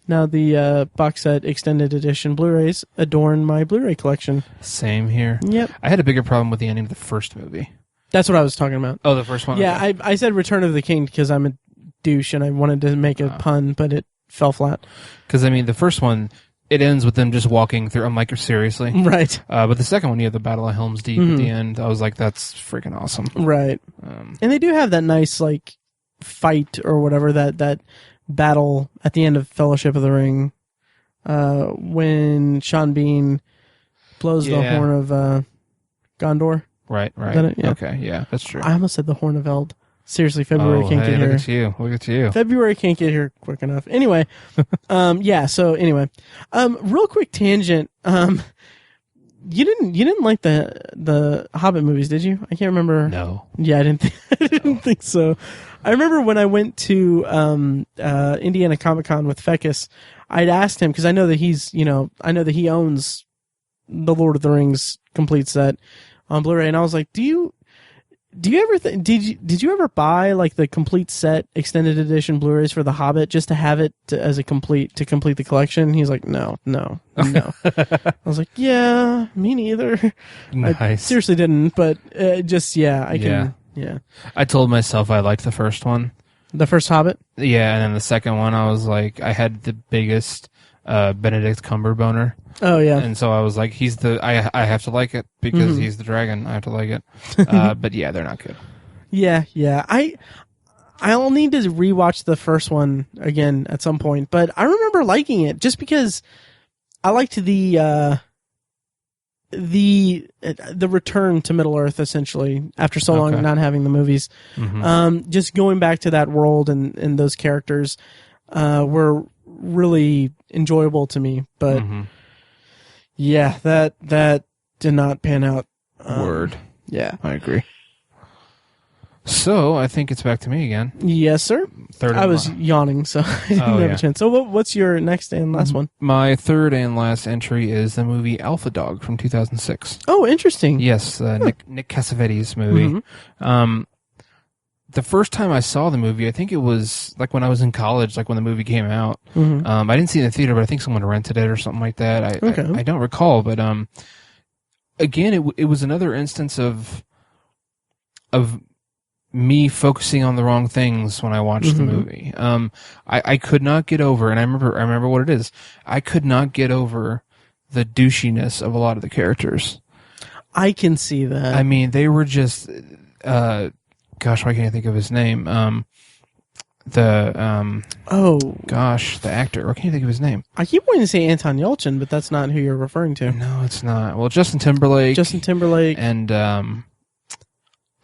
now the box set extended edition Blu-rays adorn my Blu-ray collection. Same here. Yep. I had a bigger problem with the ending of the first movie. That's what I was talking about. Oh, the first one? Yeah, okay. I said Return of the King because I'm a douche and I wanted to make a pun, but it fell flat. Because, I mean, the first one, it ends with them just walking through. I'm like, seriously? Right. But the second one, you have the Battle of Helm's Deep at the end. I was like, that's freaking awesome. Right. And they do have that nice, like, fight or whatever, that battle at the end of Fellowship of the Ring when Sean Bean blows the horn of Gondor. Right. Is that it? Yeah. Okay, yeah, that's true. I almost said the Horn of Eld. Seriously, February can't get here. Look at you. Look at you. February can't get here quick enough. Anyway, yeah. So anyway, real quick tangent. You didn't like the Hobbit movies, did you? I can't remember. No. Yeah, I didn't think so. I remember when I went to Indiana Comic Con with Fecus, I'd asked him because I know that I know that he owns the Lord of the Rings complete set on Blu-ray, and I was like, do you ever did you ever buy like the complete set extended edition Blu-rays for The Hobbit just to have it to complete the collection? He's like, no. I was like, yeah, me neither. Nice. I seriously didn't, but I can. Yeah. I told myself I liked the first one. The first Hobbit? Yeah, and then the second one, I was like, I had the biggest Benedict Cumberboner. Oh yeah. And so I was like, I have to like it because he's the dragon. I have to like it. But yeah, they're not good. Yeah. I'll need to rewatch the first one again at some point, but I remember liking it just because I liked the return to Middle Earth essentially after so long not having the movies. Just going back to that world and those characters were really enjoyable to me, but yeah, that did not pan out. Word. Yeah, I agree. So I think it's back to me again. Yes, sir. I was yawning, so I didn't have a chance. So what's your next and last one? My third and last entry is the movie Alpha Dog from 2006. Oh, interesting. Yes, Nick Cassavetes movie. The first time I saw the movie, I think it was like when I was in college, like when the movie came out. I didn't see it in the theater, but I think someone rented it or something like that. I don't recall, but again, it was another instance of me focusing on the wrong things when I watched the movie. I could not get over, and I remember what it is. I could not get over the douchiness of a lot of the characters. I can see that. I mean, they were just, gosh, why can't I think of his name? The actor. Why can't you think of his name? I keep wanting to say Anton Yelchin, but that's not who you're referring to. No, it's not. Well, Justin Timberlake. And,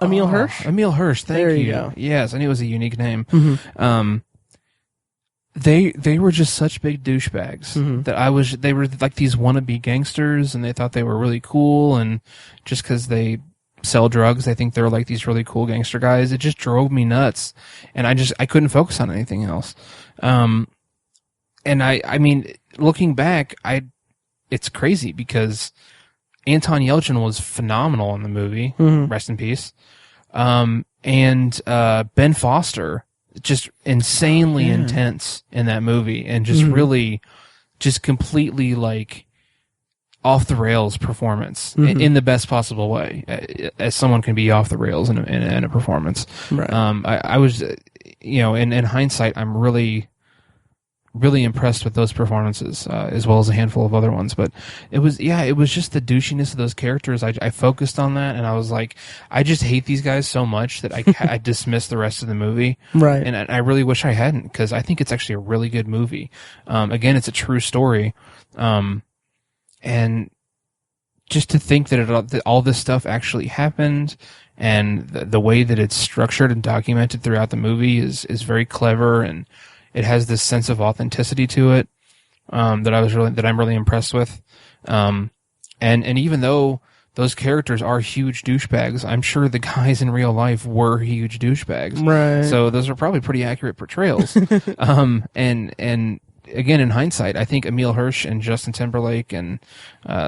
Emil Hirsch? Emil Hirsch, thank you. There you go. Yes, I knew it was a unique name. They were just such big douchebags that they were like these wannabe gangsters, and they thought they were really cool, and just because they sell drugs, they think they're like these really cool gangster guys. It just drove me nuts, and I couldn't focus on anything else. And I mean, looking back, it's crazy because Anton Yelchin was phenomenal in the movie. Rest in peace. And Ben Foster, just insanely intense in that movie, and just really, just completely like off the rails performance in the best possible way, as someone can be off the rails in a performance. Right. I was, in hindsight, I'm really impressed with those performances, as well as a handful of other ones. But it was just the douchiness of those characters. I focused on that, and I was like, I just hate these guys so much that I dismissed the rest of the movie. Right. And I really wish I hadn't, because I think it's actually a really good movie. Again, it's a true story. And just to think that all this stuff actually happened, and the way that it's structured and documented throughout the movie is very clever, and it has this sense of authenticity to it, that I'm really impressed with. And even though those characters are huge douchebags, I'm sure the guys in real life were huge douchebags. Right. So those are probably pretty accurate portrayals. And again, in hindsight, I think Emil Hirsch and Justin Timberlake and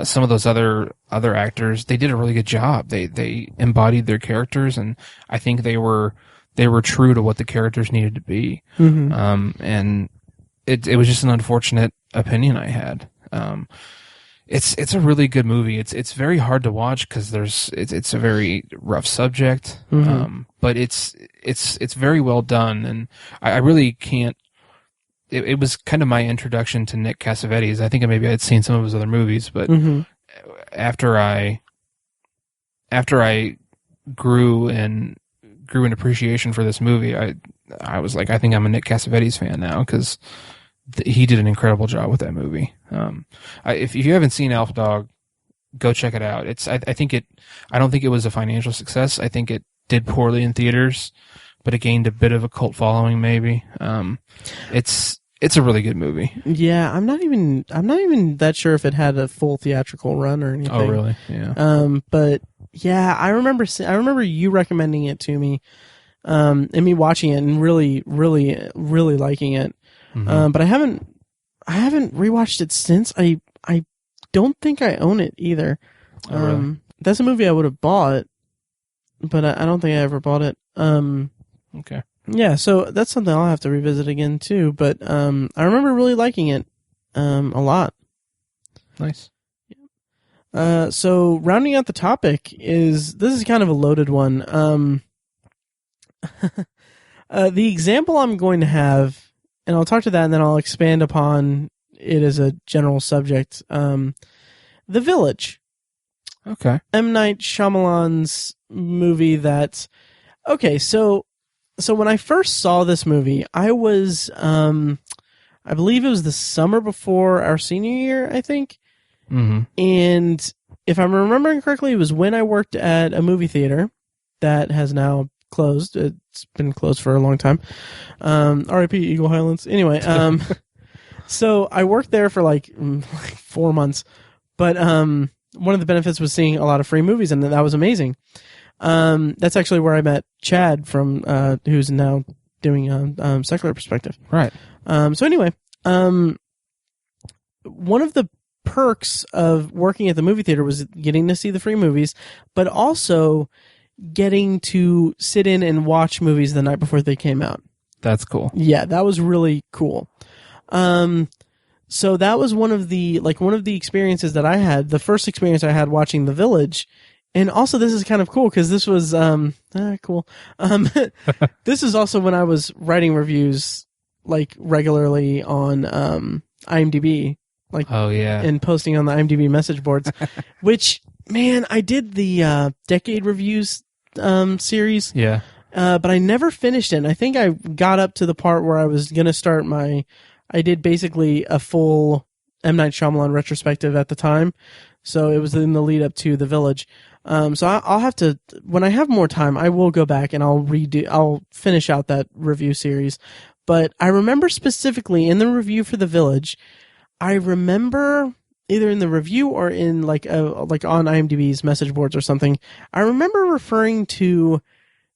some of those other actors, they did a really good job. They embodied their characters, and I think they were true to what the characters needed to be. And it was just an unfortunate opinion I had. It's a really good movie. It's very hard to watch because it's a very rough subject. But it's very well done, and I really can't. It was kind of my introduction to Nick Cassavetes. I think maybe I'd seen some of his other movies, but after I grew in appreciation for this movie, I was like, I think I'm a Nick Cassavetes fan now, because he did an incredible job with that movie. If you haven't seen Alpha Dog, go check it out. I don't think it was a financial success. I think it did poorly in theaters, but it gained a bit of a cult following. Maybe it's a really good movie. Yeah, I'm not even that sure if it had a full theatrical run or anything. Oh, really? Yeah. But yeah, I remember you recommending it to me, and me watching it and really, really, really liking it. Mm-hmm. But I haven't rewatched it since. I don't think I own it either. Oh, really? That's a movie I would have bought, but I don't think I ever bought it. Okay. Yeah, so that's something I'll have to revisit again too. But I remember really liking it a lot. Nice. So rounding out the topic this is kind of a loaded one. The example I'm going to have, and I'll talk to that, and then I'll expand upon it as a general subject. The Village. Okay. M. Night Shyamalan's movie that... Okay, so when I first saw this movie, I was, I believe it was the summer before our senior year, I think. Mm-hmm. And if I'm remembering correctly, it was when I worked at a movie theater that has now closed. It's been closed for a long time. R.I.P. Eagle Highlands. Anyway, so I worked there for like 4 months. But one of the benefits was seeing a lot of free movies, and that was amazing. That's actually where I met Chad from, who's now doing Secular Perspective. Right. So anyway, one of the perks of working at the movie theater was getting to see the free movies, but also getting to sit in and watch movies the night before they came out. That's cool. Yeah, that was really cool. So that was one of the experiences that I had, the first experience I had watching The Village. And also, this is kind of cool because this was cool. This is also when I was writing reviews like regularly on IMDb, like oh yeah, and posting on the IMDb message boards. Which, man, I did the decade reviews series. Yeah, but I never finished it. And I think I got up to the part where I was gonna start I did basically a full M. Night Shyamalan retrospective at the time. So it was in the lead up to The Village. So I'll have to, when I have more time, I will go back and I'll finish out that review series. But I remember specifically in the review for The Village, I remember either in the review or in like on IMDb's message boards or something, I remember referring to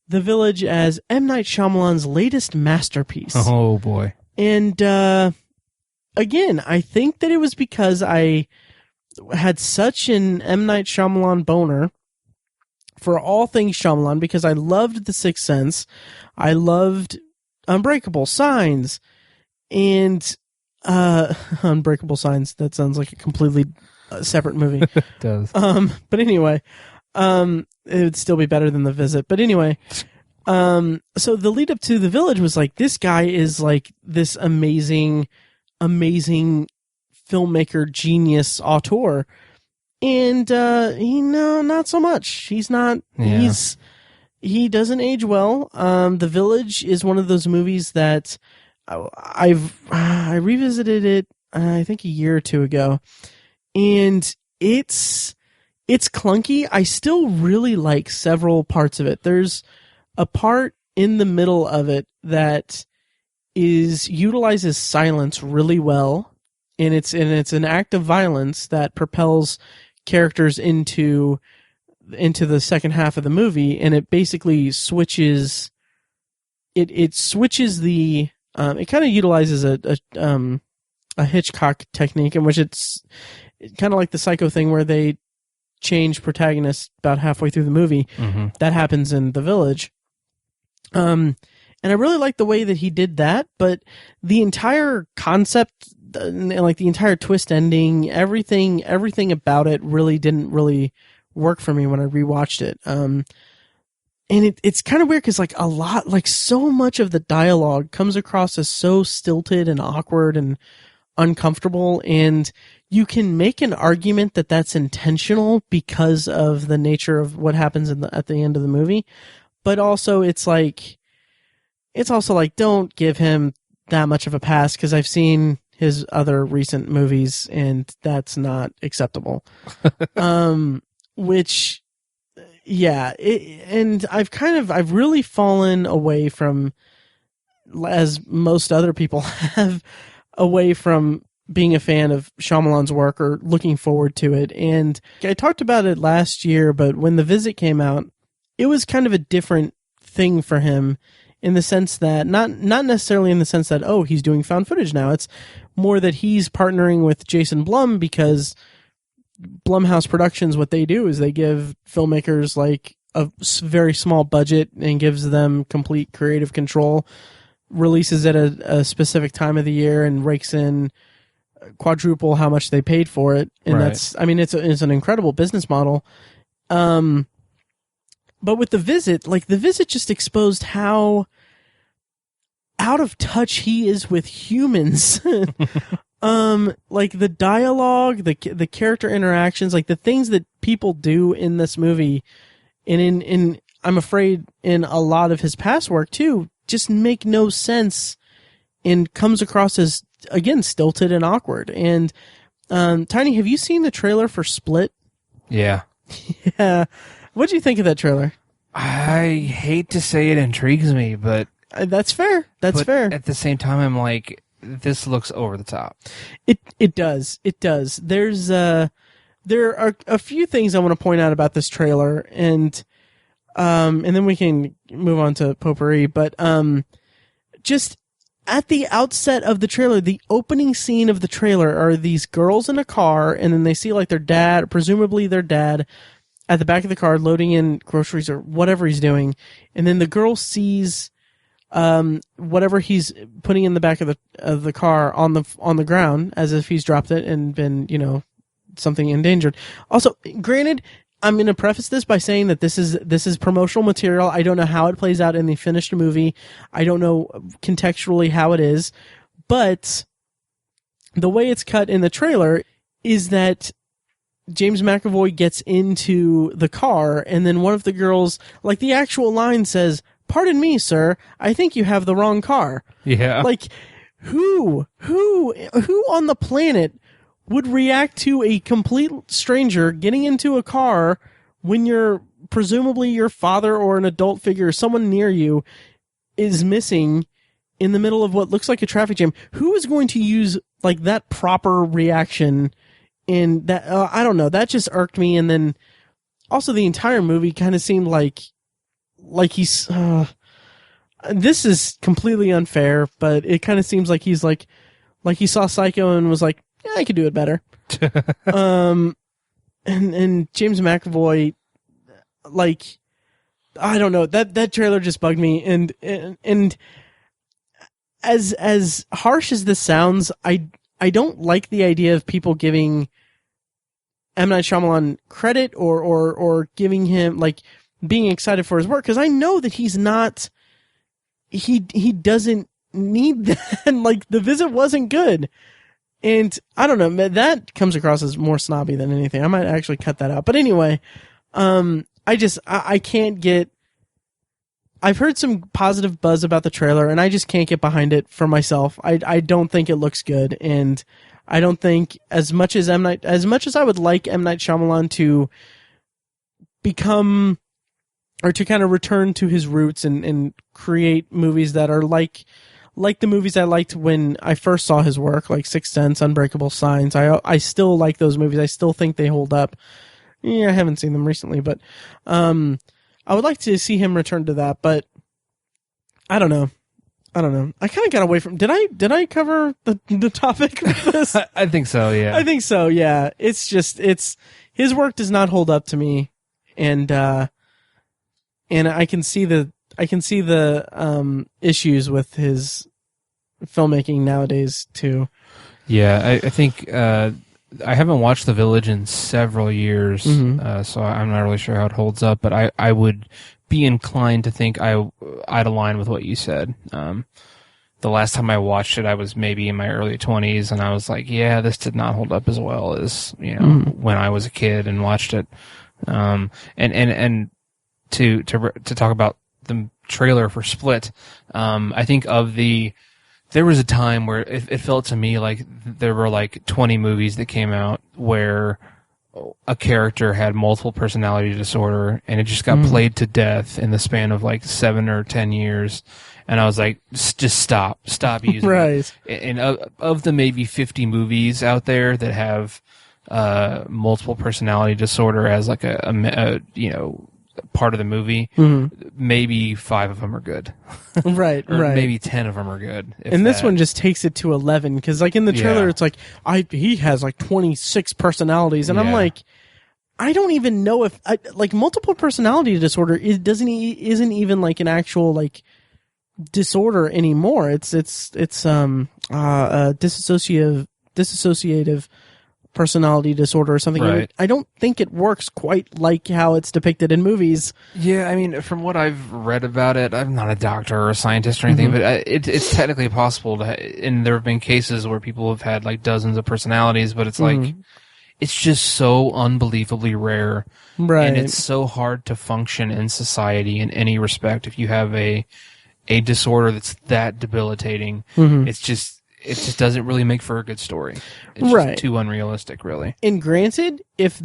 The Village as M. Night Shyamalan's latest masterpiece. Oh boy. And again, I think that it was because I had such an M. Night Shyamalan boner for all things Shyamalan, because I loved The Sixth Sense, I loved Unbreakable Signs, and Unbreakable Signs, that sounds like a completely separate movie. It does. But anyway, it would still be better than The Visit. But anyway, so the lead up to The Village was like, this guy is like this amazing filmmaker, genius, auteur. And not so much. He's not. Yeah. He doesn't age well. The Village is one of those movies that I revisited it I think a year or two ago, and it's clunky. I still really like several parts of it. There's a part in the middle of it that utilizes silence really well, and it's an act of violence that propels characters into the second half of the movie, and it basically switches. It switches the. It kind of utilizes a Hitchcock technique in which it's kind of like the Psycho thing where they change protagonists about halfway through the movie. Mm-hmm. That happens in The Village. And I really like the way that he did that, but the entire concept, like the entire twist ending, everything about it really didn't really work for me when I rewatched it. And it's kind of weird because like so much of the dialogue comes across as so stilted and awkward and uncomfortable, and you can make an argument that that's intentional because of the nature of what happens at the end of the movie. But also it's also like, don't give him that much of a pass, because I've seen his other recent movies and that's not acceptable. Which Yeah, and I've really fallen away from, as most other people have, away from being a fan of Shyamalan's work or looking forward to it. And I talked about it last year, but when The Visit came out, it was kind of a different thing for him, in the sense that, not necessarily in the sense that, oh, he's doing found footage now. It's more that he's partnering with Jason Blum, because Blumhouse Productions, what they do is they give filmmakers like a very small budget and gives them complete creative control, releases at a specific time of the year, and rakes in quadruple how much they paid for it. And that's, I mean, it's an incredible business model. But with The Visit, The Visit just exposed how out of touch he is with humans. The dialogue, the character interactions, the things that people do in this movie, and in I'm afraid in a lot of his past work too, just make no sense and comes across as, again, stilted and awkward. And Tiny, have you seen the trailer for Split? Yeah. Yeah. What'd you think of that trailer? I hate to say it intrigues me, but that's fair. That's fair. At the same time, I'm like, this looks over the top. It does. It does. There are a few things I want to point out about this trailer, and then we can move on to Potpourri. But just at the outset of the trailer, the opening scene of the trailer are these girls in a car, and then they see their dad, presumably their dad, at the back of the car loading in groceries or whatever he's doing, and then the girl sees whatever he's putting in the back of the car on the ground, as if he's dropped it and been, something endangered. Also, granted, I'm going to preface this by saying that this is promotional material. I don't know how it plays out in the finished movie. I don't know contextually how it is, but the way it's cut in the trailer is that James McAvoy gets into the car, and then one of the girls, the actual line says, "Pardon me, sir, I think you have the wrong car." Yeah. Who on the planet would react to a complete stranger getting into a car when you're presumably your father or an adult figure, someone near you, is missing in the middle of what looks like a traffic jam? Who is going to use that proper reaction? And that, I don't know, that just irked me. And then also the entire movie kind of seemed like he's, this is completely unfair, but it kind of seems like he's like he saw Psycho and was like, yeah, I could do it better. And James McAvoy, I don't know, that trailer just bugged me. And as harsh as this sounds, I don't like the idea of people giving M. Night Shyamalan credit or giving him, being excited for his work, because I know that he's not, he doesn't need that. The Visit wasn't good. And I don't know, that comes across as more snobby than anything. I might actually cut that out. But anyway, I can't get, I've heard some positive buzz about the trailer, and I just can't get behind it for myself. I don't think it looks good, and I don't think, as much as I would like M. Night Shyamalan to become, or to kind of return to his roots and create movies that are like the movies I liked when I first saw his work, like Sixth Sense, Unbreakable Signs. I still like those movies. I still think they hold up. Yeah, I haven't seen them recently, but I would like to see him return to that, but I don't know. I kind of got away from. Did I cover the topic of this? I think so. Yeah. I think so. Yeah. It's just his work does not hold up to me, and I can see the issues with his filmmaking nowadays too. Yeah, I think I haven't watched The Village in several years, so I'm not really sure how it holds up. But I would be inclined to think I'd align with what you said. The last time I watched it, I was maybe in my early 20s, and I was like, yeah, this did not hold up as well as when I was a kid and watched it. And to talk about the trailer for Split, I think there was a time where it felt to me like there were 20 movies that came out where a character had multiple personality disorder and it just got played to death in the span of like 7 or 10 years. And I was like, just stop using right. it. And of the maybe 50 movies out there that have multiple personality disorder as like a part of the movie, maybe 5 of them are good. Right, or right. maybe 10 of them are good. And this one just takes it to 11 because, like in the trailer, it's like he has like 26 personalities, and I'm like, I don't even know if like multiple personality disorder isn't even like an actual like disorder anymore. It's dissociative personality disorder or something. Right. I don't think it works quite like how it's depicted in movies. Yeah, I mean, from what I've read about it, I'm not a doctor or a scientist or anything, but it's technically possible and there have been cases where people have had like dozens of personalities, but it's like, it's just so unbelievably rare. Right. And it's so hard to function in society in any respect if you have a disorder that's that debilitating. It just doesn't really make for a good story. It's just too unrealistic, really. And granted, if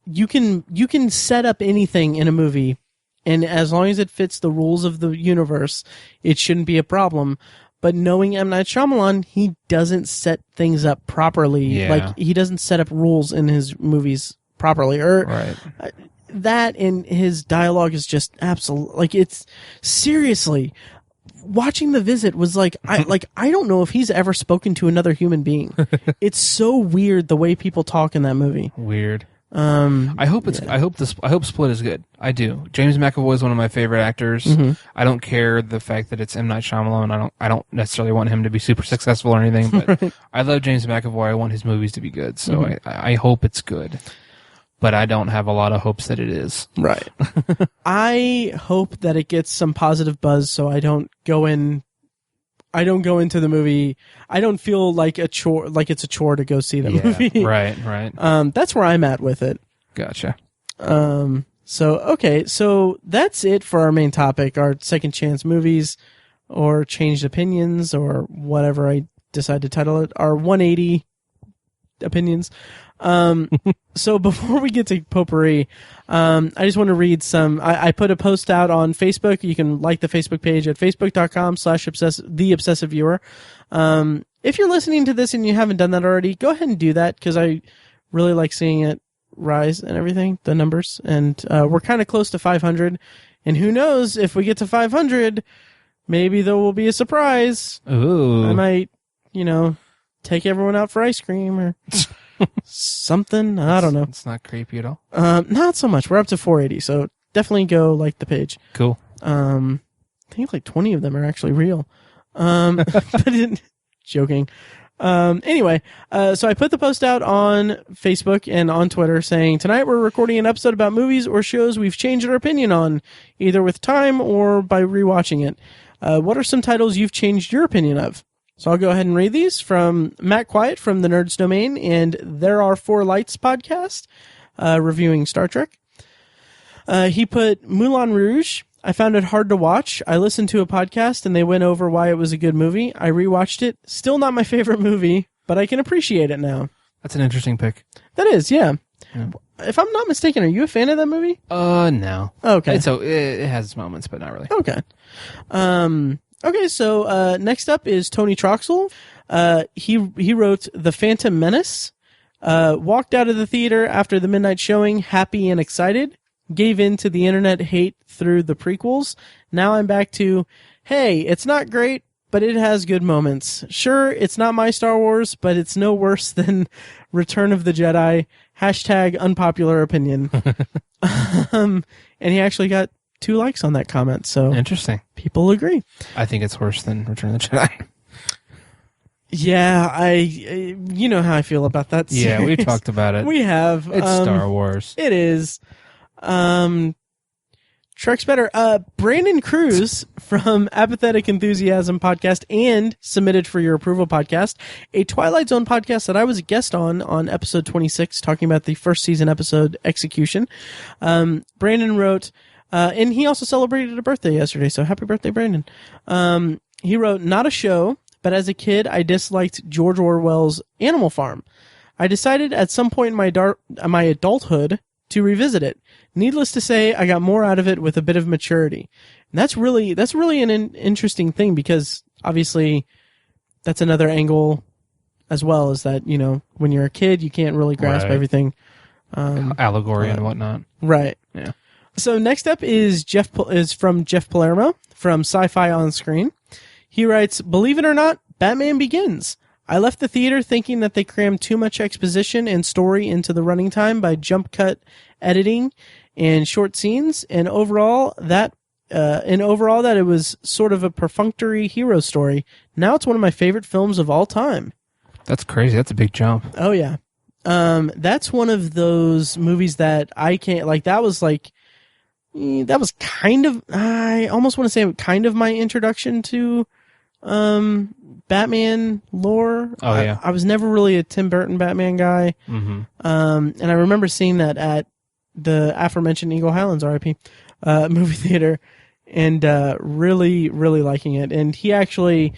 you can set up anything in a movie, and as long as it fits the rules of the universe, it shouldn't be a problem. But knowing M. Night Shyamalan, he doesn't set things up properly. Yeah. Like, he doesn't set up rules in his movies properly. That and his dialogue is just absolute. Like, it's seriously watching The Visit was like, I don't know if he's ever spoken to another human being. It's so weird the way people talk in that movie. Weird. I hope Split is good. I do. James McAvoy is one of my favorite actors. I don't care the fact that it's M. Night Shyamalan. I don't necessarily want him to be super successful or anything, but I love James McAvoy. I want his movies to be good, so I hope it's good. But I don't have a lot of hopes that it is. Right. I hope that it gets some positive buzz, so I don't go into the movie. I don't feel like it's a chore to go see the movie. Right. That's where I'm at with it. Gotcha. So that's it for our main topic, our second chance movies, or changed opinions, or whatever I decide to title it, our 180 opinions. So before we get to Potpourri, I just want to read some. I put a post out on Facebook. You can like the Facebook page at facebook.com/theobsessiveviewer. If you're listening to this and you haven't done that already, go ahead and do that, because I really like seeing it rise and everything, the numbers. And we're kind of close to 500. And who knows, if we get to 500, maybe there will be a surprise. Ooh. I might, take everyone out for ice cream or something. I don't know. It's not creepy at all. Not so much. We're up to 480, so definitely go like the page. Cool. I think like 20 of them are actually real. But joking. Anyway, so I put the post out on Facebook and on Twitter saying, tonight we're recording an episode about movies or shows we've changed our opinion on, either with time or by rewatching it. What are some titles you've changed your opinion of? So I'll go ahead and read these from Matt Quiet from the Nerds Domain and There Are Four Lights podcast, reviewing Star Trek. He put Moulin Rouge. I found it hard to watch. I listened to a podcast and they went over why it was a good movie. I rewatched it. Still not my favorite movie, but I can appreciate it now. That's an interesting pick. That is, yeah. If I'm not mistaken, are you a fan of that movie? No. Okay. So it has its moments, but not really. Okay. Okay, so next up is Tony Troxel. He wrote The Phantom Menace. Walked out of the theater after the midnight showing, happy and excited. Gave in to the internet hate through the prequels. Now I'm back to, hey, it's not great, but it has good moments. Sure, it's not my Star Wars, but it's no worse than Return of the Jedi. # unpopular opinion. And he actually got 2 likes on that comment, so interesting. People agree. I think it's worse than Return of the Jedi. Yeah, you know how I feel about that series. Yeah, we've talked about it. We have. It's Star Wars. It is. Trek's better. Brandon Cruz from Apathetic Enthusiasm podcast and Submitted for Your Approval podcast, a Twilight Zone podcast that I was a guest on episode 26, talking about the first season episode Execution. Brandon wrote, and he also celebrated a birthday yesterday, so happy birthday, Brandon. He wrote, not a show, but as a kid, I disliked George Orwell's Animal Farm. I decided at some point in my adulthood to revisit it. Needless to say, I got more out of it with a bit of maturity. And that's really an interesting thing, because obviously that's another angle as well, is that, you know, when you're a kid, you can't really grasp everything. Allegory and whatnot. Right. Yeah. So next up is from Jeff Palermo from Sci-Fi On Screen. He writes, "Believe it or not, Batman Begins. I left the theater thinking that they crammed too much exposition and story into the running time by jump cut editing and short scenes, and overall that it was sort of a perfunctory hero story. Now it's one of my favorite films of all time." That's crazy. That's a big jump. Oh yeah. That's one of those movies that I can't, like, that was kind of, I almost want to say kind of my introduction to Batman lore. Oh yeah. I was never really a Tim Burton Batman guy. Mm-hmm. And I remember seeing that at the aforementioned Eagle Highlands RIP movie theater, and really, really liking it. And he actually,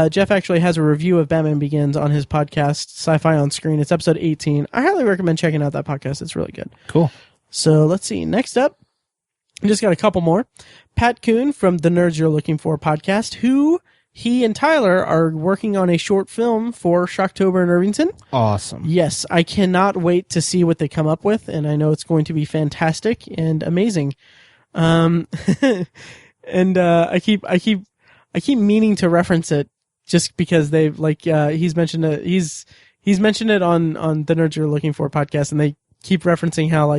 Jeff actually has a review of Batman Begins on his podcast, Sci-Fi On Screen. It's episode 18. I highly recommend checking out that podcast. It's really good. Cool. So let's see. Next up, I just got a couple more. Pat Kuhn from the Nerds You're Looking For podcast, who he and Tyler are working on a short film for Shocktober in Irvington. Awesome. Yes, I cannot wait to see what they come up with, and I know it's going to be fantastic and amazing. And I keep meaning to reference it just because they've he's mentioned it. He's mentioned it on the Nerds You're Looking For podcast, and they keep referencing how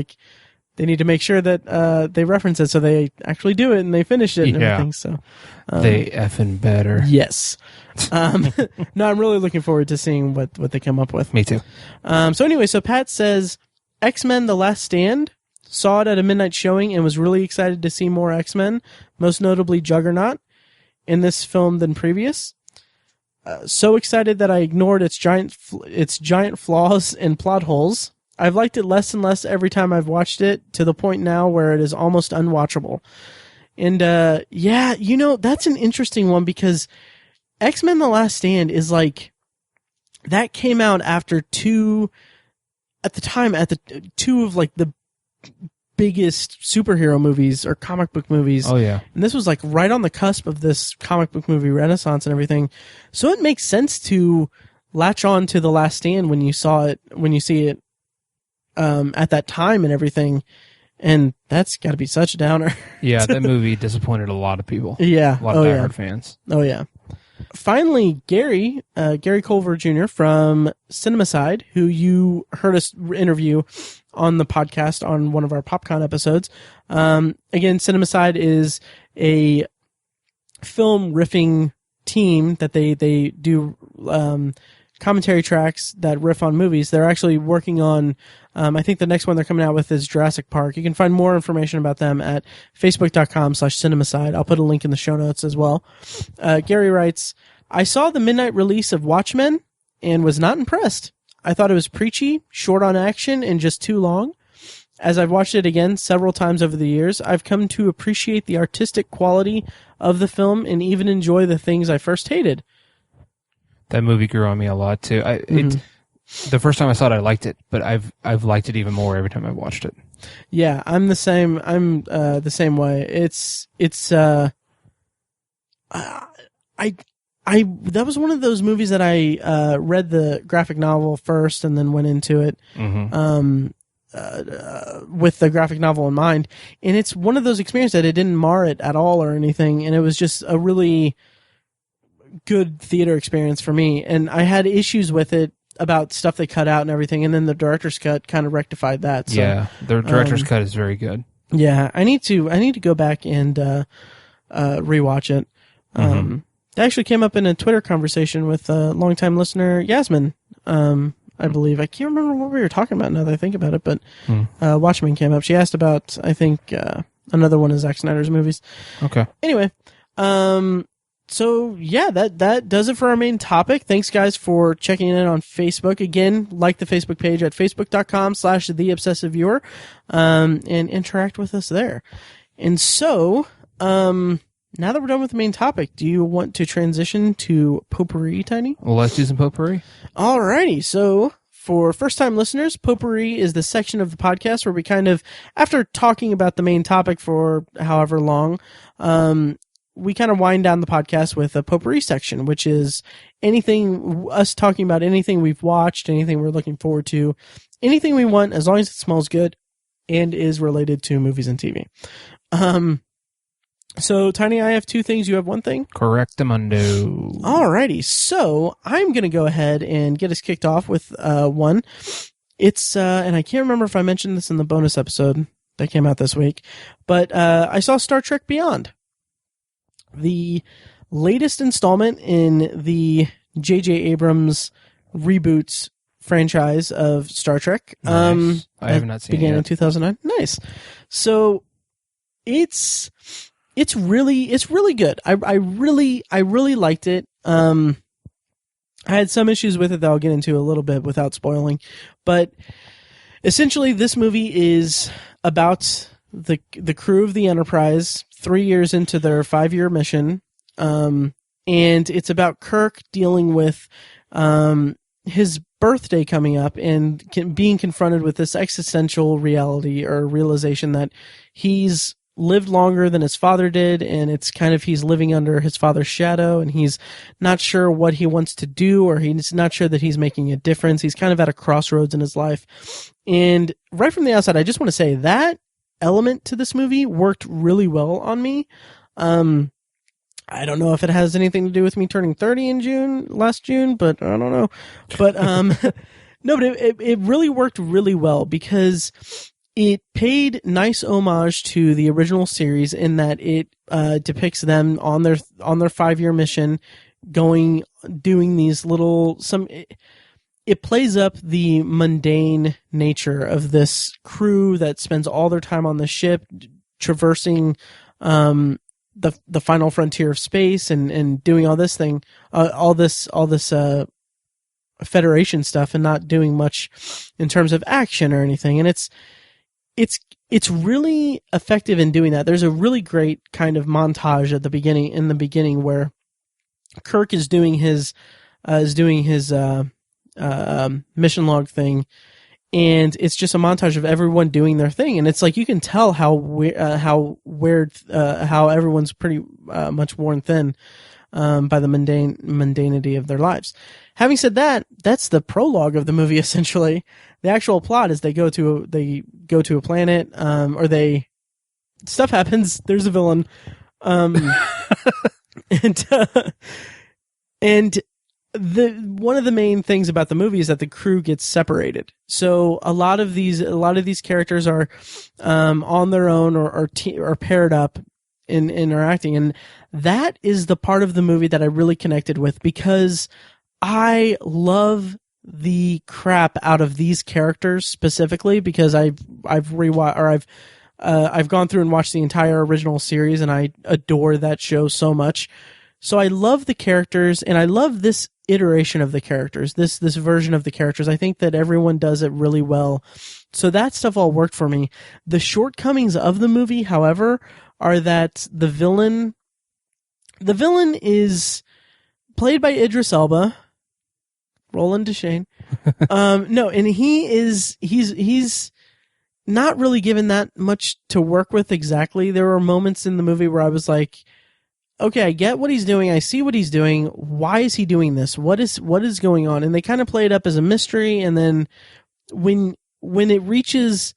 they need to make sure that they reference it, so they actually do it and they finish it and everything. So they effing better. Yes. No, I'm really looking forward to seeing what they come up with. Me too. So anyway, so Pat says X-Men: The Last Stand. Saw it at a midnight showing and was really excited to see more X-Men, most notably Juggernaut, in this film than previous. So excited that I ignored its giant flaws and plot holes. I've liked it less and less every time I've watched it, to the point now where it is almost unwatchable. And yeah, you know, that's an interesting one, because X-Men: The Last Stand is that came out after two of the biggest superhero movies or comic book movies. Oh yeah. And this was right on the cusp of this comic book movie renaissance and everything. So it makes sense to latch on to The Last Stand when you see it at that time and everything. And that's got to be such a downer. Yeah, that movie disappointed a lot of people. Yeah. A lot of diehard fans. Oh yeah. Finally, Gary Culver Jr. from CinemaSide, who you heard us interview on the podcast on one of our PopCon episodes. Again, CinemaSide is a film riffing team that they do commentary tracks that riff on movies. They're actually working on, I think the next one they're coming out with is Jurassic Park. You can find more information about them at facebook.com/cinemaside. I'll put a link in the show notes as well. Gary writes, I saw the midnight release of Watchmen and was not impressed. I thought it was preachy, short on action, and just too long. As I've watched it again several times over the years, I've come to appreciate the artistic quality of the film and even enjoy the things I first hated. That movie grew on me a lot too. The first time I saw it, I liked it, but I've liked it even more every time I've watched it. Yeah, I'm the same. I'm the same way. That was one of those movies that I read the graphic novel first and then went into it with the graphic novel in mind. And it's one of those experiences that it didn't mar it at all or anything, and it was just a really good theater experience for me. And I had issues with it about stuff they cut out and everything, and then the director's cut kind of rectified that. So, yeah, the director's cut is very good. Yeah, I need to go back and rewatch it. It actually came up in a Twitter conversation with a longtime listener, Yasmin, I believe. I can't remember what we were talking about now that I think about it, but Watchmen came up. She asked about, I think, another one of Zack Snyder's movies. Okay. Anyway, so yeah, that does it for our main topic. Thanks guys for checking in on Facebook. Again, like the Facebook page at facebook.com/theobsessiveviewer, and interact with us there. And so, now that we're done with the main topic, do you want to transition to Potpourri, Tiny? Well, let's do some Potpourri. Alrighty, so For first-time listeners, Potpourri is the section of the podcast where we kind of, after talking about the main topic for however long, we kind of wind down the podcast with a potpourri section, which is us talking about anything we've watched, anything we're looking forward to, anything we want, as long as it smells good and is related to movies and TV. So, Tiny, I have two things. You have one thing? Correctamundo. Alrighty. So, I'm going to go ahead and get us kicked off with one. It's, and I can't remember if I mentioned this in the bonus episode that came out this week, but I saw Star Trek Beyond, the latest installment in the J.J. Abrams reboots franchise of Star Trek. Nice. I have not seen it began yet. in 2009. Nice. So, it's really good. I really liked it. I had some issues with it that I'll get into a little bit without spoiling, but essentially this movie is about the crew of the Enterprise 3 years into their 5-year mission. And it's about Kirk dealing with, his birthday coming up and being confronted with this existential reality or realization that he's lived longer than his father did, and it's kind of he's living under his father's shadow, and he's not sure what he wants to do, or he's not sure that he's making a difference. He's kind of at a crossroads in his life. And right from the outside, I just want to say that element to this movie worked really well on me. I don't know if it has anything to do with me turning 30 in last June, but I don't know. But no, but it really worked really well because it paid nice homage to the original series in that it depicts them on their 5-year mission, doing these little It plays up the mundane nature of this crew that spends all their time on the ship, traversing the final frontier of space and doing all this thing, all this Federation stuff, and not doing much in terms of action or anything. And it's really effective in doing that. There's a really great kind of montage at the beginning where Kirk is doing his mission log thing, and it's just a montage of everyone doing their thing, and it's like you can tell how everyone's pretty much worn thin by the mundanity of their lives. Having said that, that's the prologue of the movie. Essentially, the actual plot is they go to a planet, stuff happens. There's a villain, and one of the main things about the movie is that the crew gets separated. So a lot of these characters are on their own or paired up in interacting, and that is the part of the movie that I really connected with because I love the crap out of these characters specifically because I've gone through and watched the entire original series, and I adore that show so much. So I love the characters, and I love this iteration of the characters, this version of the characters. I think that everyone does it really well. So that stuff all worked for me. The shortcomings of the movie, however, are that the villain is played by Idris Elba, Roland Deschain. No, and he's not really given that much to work with exactly. There were moments in the movie where I was like, okay, I get what he's doing. I see what he's doing. Why is he doing this? What is going on? And they kind of play it up as a mystery. And then when it reaches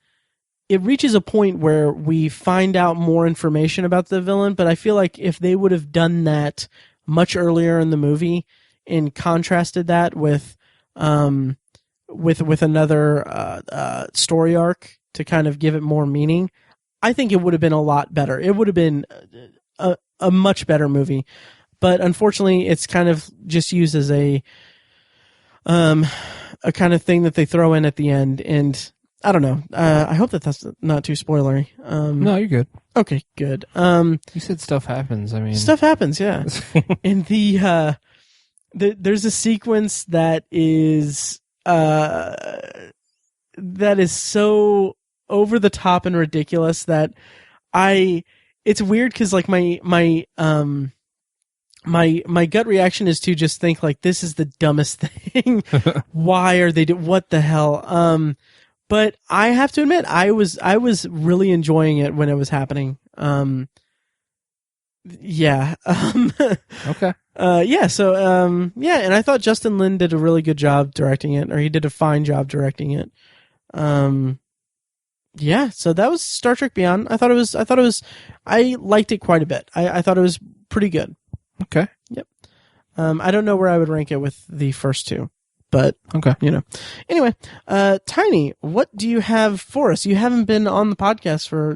a point where we find out more information about the villain, but I feel like if they would have done that much earlier in the movie and contrasted that with another story arc to kind of give it more meaning, I think it would have been a lot better. It would have been a much better movie, but unfortunately it's kind of just used as a kind of thing that they throw in at the end, and I don't know. I hope that that's not too spoilery. No, you're good. Okay, good. You said stuff happens. I mean, stuff happens, yeah. And there's a sequence that is so over the top and ridiculous that it's weird because like my my gut reaction is to just think like, this is the dumbest thing. Why are they what the hell? But I have to admit, I was really enjoying it when it was happening. Yeah. Okay. Yeah. So, yeah. And I thought Justin Lin did a really good job directing it, or he did a fine job directing it. Yeah. So that was Star Trek Beyond. I liked it quite a bit. I thought it was pretty good. Okay. Yep. I don't know where I would rank it with the first two, but okay. Anyway, Tiny, what do you have for us? You haven't been on the podcast for,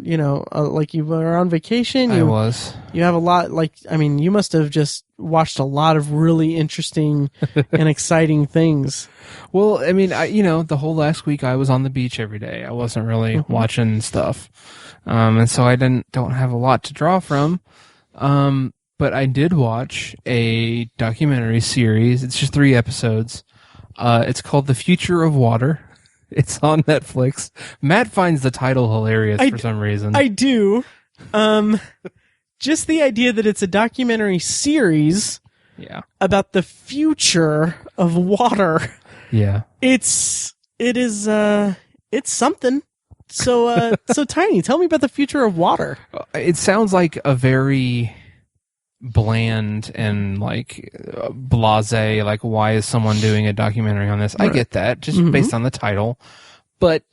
like you were on vacation. I was. You have a lot, you must have just watched a lot of really interesting and exciting things. Well, the whole last week I was on the beach every day. I wasn't really watching stuff. And so I don't have a lot to draw from. But I did watch a documentary series. It's just 3 episodes. It's called The Future of Water. It's on Netflix. Matt finds the title hilarious for some reason. I do. Just the idea that it's a documentary series about the future of water. Yeah. It's something. So Tiny, tell me about the future of water. It sounds like a very bland and blasé, like, why is someone doing a documentary on this? Right. I get that, just based on the title. But,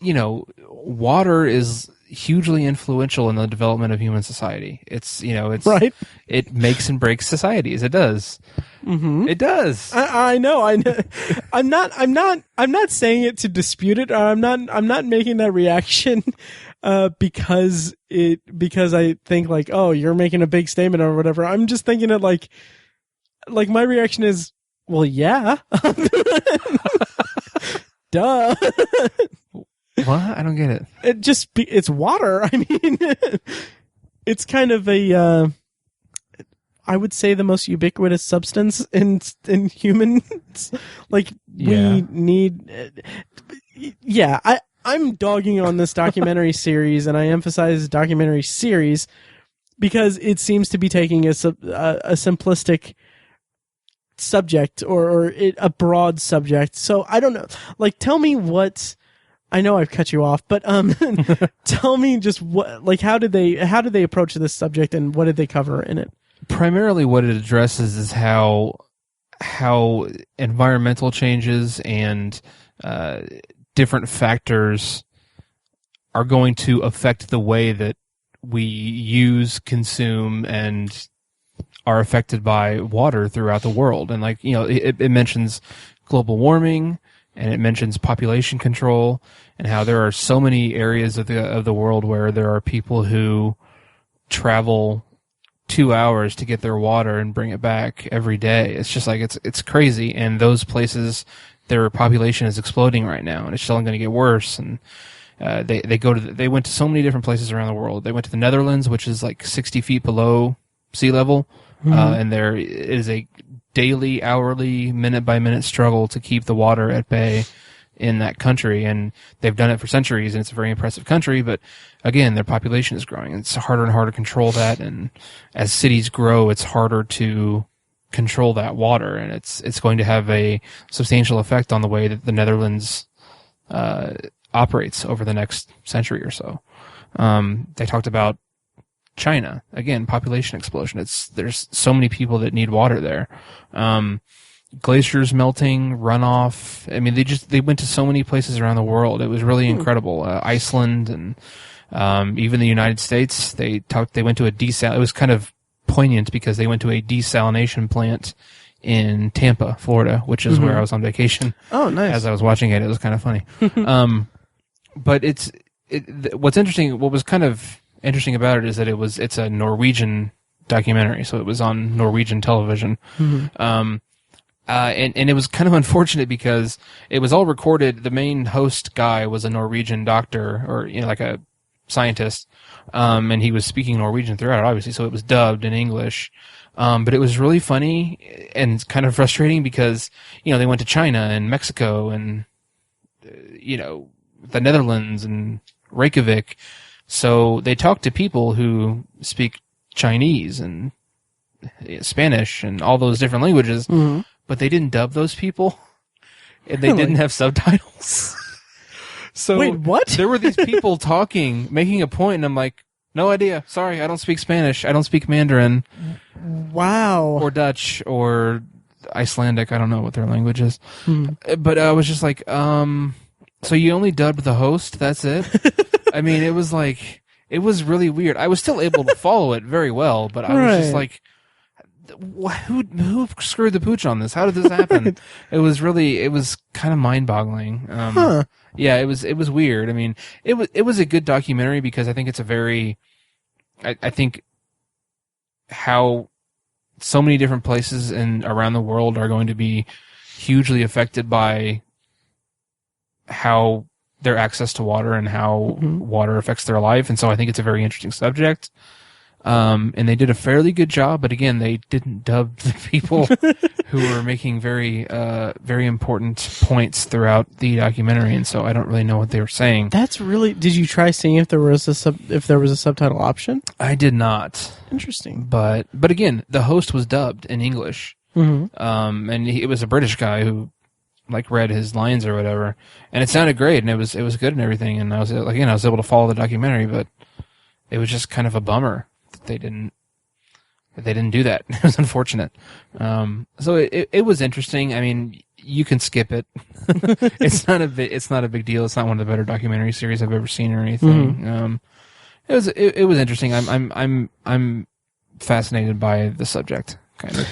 water is hugely influential in the development of human society. It's right. It makes and breaks societies. It does. Mm-hmm. It does. I know. I'm not saying it to dispute it. Or I'm not making that reaction because I think like, oh, you're making a big statement or whatever. I'm just thinking it like my reaction is, well, yeah. Duh. What? I don't get it. It's water. I mean, it's kind of a, I would say the most ubiquitous substance in humans. Like, we need, I'm dogging on this documentary series, and I emphasize documentary series because it seems to be taking a simplistic subject or a broad subject. So I don't know. Like, tell me what. I know I've cut you off, but tell me just what, like, how did they approach this subject, and what did they cover in it? Primarily, what it addresses is how environmental changes and different factors are going to affect the way that we use, consume, and are affected by water throughout the world. And it mentions global warming, and it mentions population control, and how there are so many areas of the world where there are people who travel 2 hours to get their water and bring it back every day. It's just like it's crazy, and those places, their population is exploding right now, and it's still going to get worse. And they went to so many different places around the world. They went to the Netherlands, which is like 60 feet below sea level, and there is a daily, hourly, minute-by-minute struggle to keep the water at bay in that country, and they've done it for centuries, and it's a very impressive country, but again, their population is growing. It's harder and harder to control that, and as cities grow, it's harder to control that water, and it's going to have a substantial effect on the way that the Netherlands operates over the next century or so. They talked about China, again, population explosion. There's so many people that need water there. Glaciers melting, runoff. I mean, they went to so many places around the world. It was really incredible. Iceland and even the United States. They went to it was kind of poignant because they went to a desalination plant in Tampa, Florida, which is where I was on vacation. Oh, nice. As I was watching it, it was kind of funny. But what was kind of interesting about it is that it's a Norwegian documentary, so it was on Norwegian television. And it was kind of unfortunate because it was all recorded. The main host guy was a Norwegian doctor, or like a scientist, and he was speaking Norwegian throughout, obviously, so it was dubbed in English. But it was really funny and kind of frustrating because they went to China and Mexico and the Netherlands and Reykjavik. So they talked to people who speak Chinese, and Spanish and all those different languages, but they didn't dub those people, and they didn't have subtitles. So wait, what? There were these people talking, making a point, and I'm like, no idea. Sorry, I don't speak Spanish. I don't speak Mandarin. Wow. Or Dutch or Icelandic. I don't know what their language is. But I was just like, so you only dubbed the host? That's it? I mean, it was like, it was really weird. I was still able to follow it very well, but I was just like, who screwed the pooch on this? How did this happen? It was kind of mind-boggling. Yeah, it was weird. I mean, it was a good documentary because I think it's a very, I think how so many different places around the world are going to be hugely affected by how their access to water and how water affects their life. And so I think it's a very interesting subject. And they did a fairly good job, but again, they didn't dub the people who were making very important points throughout the documentary, and so I don't really know what they were saying. That's really. Did you try seeing if there was a subtitle option? I did not. Interesting. But again, the host was dubbed in English, and it was a British guy who like read his lines or whatever, and it sounded great, and it was good and everything, and I was able to follow the documentary, but it was just kind of a bummer. They didn't do that. It was unfortunate. So it was interesting. I mean, you can skip it. It's not a big deal. It's not one of the better documentary series I've ever seen or anything. It was interesting. I'm fascinated by the subject, kind of.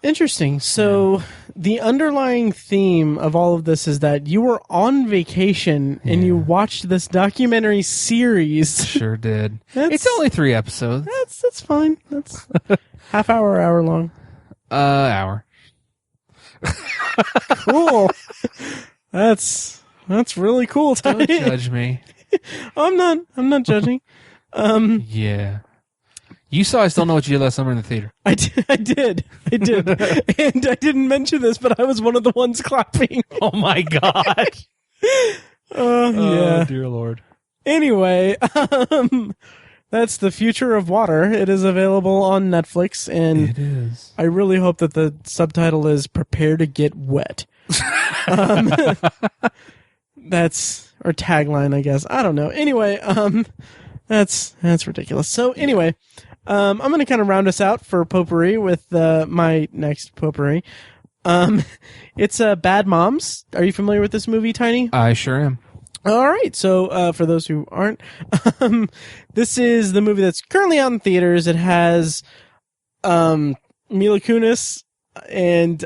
Interesting. So the underlying theme of all of this is that you were on vacation and you watched this documentary series. Sure did. It's only 3 episodes. That's fine. That's half hour long. Hour. Cool. That's really cool, Tiny. Don't judge me. I'm not judging. Yeah. You saw I Still Know What You Did Last Summer in the theater. I did. And I didn't mention this, but I was one of the ones clapping. Oh my god. Yeah. Oh, dear Lord. Anyway, that's The Future of Water. It is available on Netflix, and it is. I really hope that the subtitle is Prepare to Get Wet. That's our tagline, I guess. I don't know. Anyway, that's ridiculous. So anyway, I'm going to kind of round us out for Potpourri with my next Potpourri. It's Bad Moms. Are you familiar with this movie, Tiny? I sure am. All right. So for those who aren't, this is the movie that's currently out in theaters. It has Mila Kunis and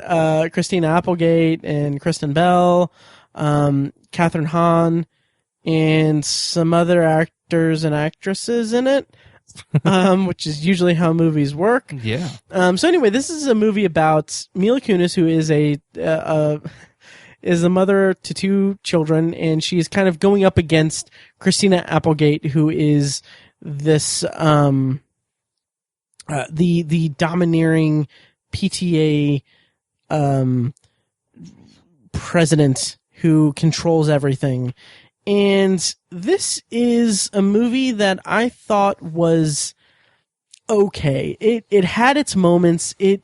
Christina Applegate and Kristen Bell, Catherine Hahn, and some other actors and actresses in it, which is usually how movies work. Yeah. So anyway, this is a movie about Mila Kunis, who is is a mother to 2 children, and she's kind of going up against Christina Applegate, who is this the domineering PTA president who controls everything. And this is a movie that I thought was okay. It had its moments. One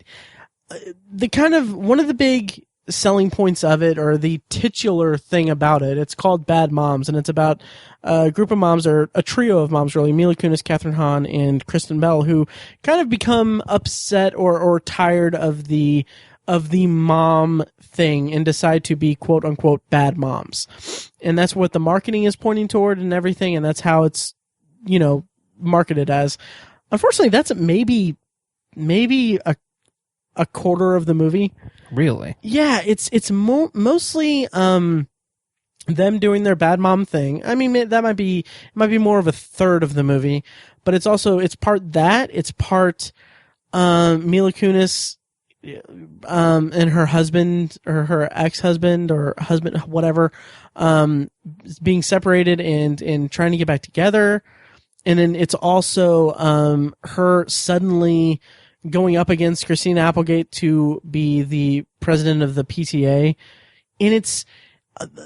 of the big selling points of it, or the titular thing about it, it's called Bad Moms, and it's about a group of moms, or a trio of moms really, Mila Kunis, Catherine Hahn, and Kristen Bell, who kind of become upset or tired of the mom thing and decide to be quote unquote bad moms. And that's what the marketing is pointing toward and everything, and that's how it's, marketed as. Unfortunately, that's maybe a quarter of the movie. Really? Yeah, it's mostly them doing their bad mom thing. I mean, that might be more of a third of the movie, but it's part that, it's part Mila Kunis and her husband, or her ex-husband, or husband, whatever, being separated and trying to get back together. And then it's also her suddenly going up against Christina Applegate to be the president of the PTA. And it's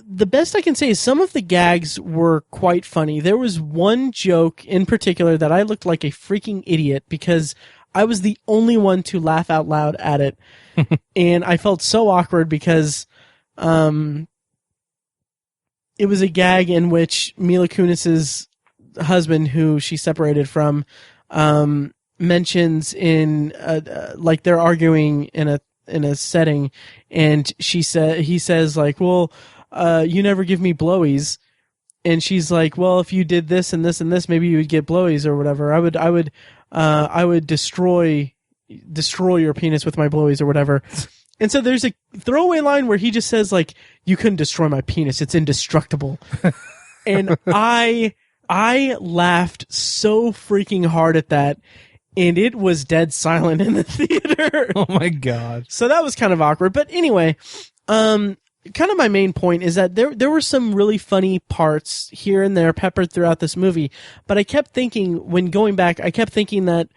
the best I can say is some of the gags were quite funny. There was one joke in particular that I looked like a freaking idiot because I was the only one to laugh out loud at it. And I felt so awkward because it was a gag in which Mila Kunis's husband, who she separated from, mentions in like they're arguing in a setting, and he says like, well, you never give me blowies, and she's like, well, if you did this and this and this, maybe you would get blowies or whatever. I would destroy your penis with my blowies or whatever. And so there's a throwaway line where he just says like, you couldn't destroy my penis, it's indestructible. And I laughed so freaking hard at that, and it was dead silent in the theater. Oh my God. So that was kind of awkward. But anyway, kind of my main point is that there were some really funny parts here and there peppered throughout this movie. But I kept thinking, when going back, that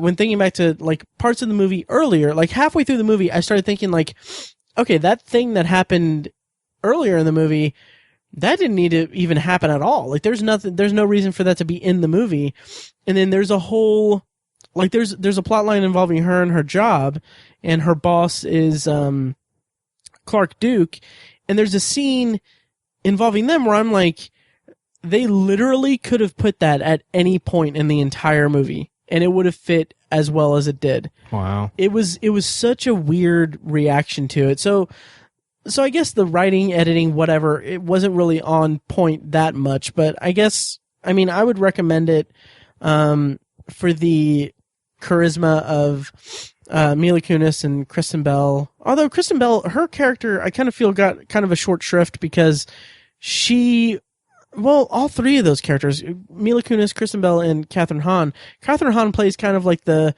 when thinking back to like parts of the movie earlier, like halfway through the movie, I started thinking like, okay, that thing that happened earlier in the movie, that didn't need to even happen at all. Like there's no reason for that to be in the movie. And then there's a whole, like there's a plot line involving her and her job, and her boss is Clark Duke, and there's a scene involving them where I'm like, they literally could have put that at any point in the entire movie, and it would have fit as well as it did. Wow. It was such a weird reaction to it. So I guess the writing, editing, whatever, it wasn't really on point that much, but I guess, I mean, I would recommend it for the charisma of Mila Kunis and Kristen Bell. Although Kristen Bell, her character, I kind of feel got kind of a short shrift because all three of those characters, Mila Kunis, Kristen Bell, and Kathryn Hahn. Kathryn Hahn plays kind of like the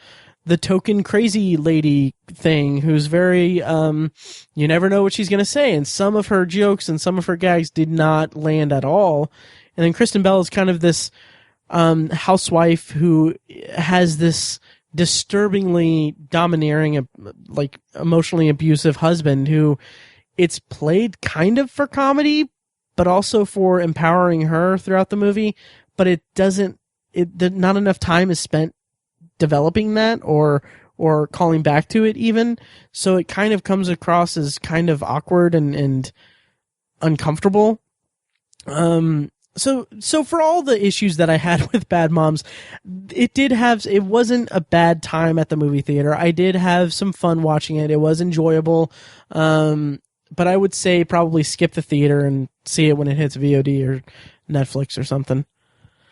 token crazy lady thing who's very, you never know what she's going to say. And some of her jokes and some of her gags did not land at all. And then Kristen Bell is kind of this housewife who has this disturbingly domineering, like emotionally abusive husband who it's played kind of for comedy, but also for empowering her throughout the movie. But not enough time is spent developing that or calling back to it even. So it kind of comes across as kind of awkward and uncomfortable. So for all the issues that I had with Bad Moms, it wasn't a bad time at the movie theater. I did have some fun watching it. It was enjoyable. But I would say probably skip the theater and see it when it hits VOD or Netflix or something.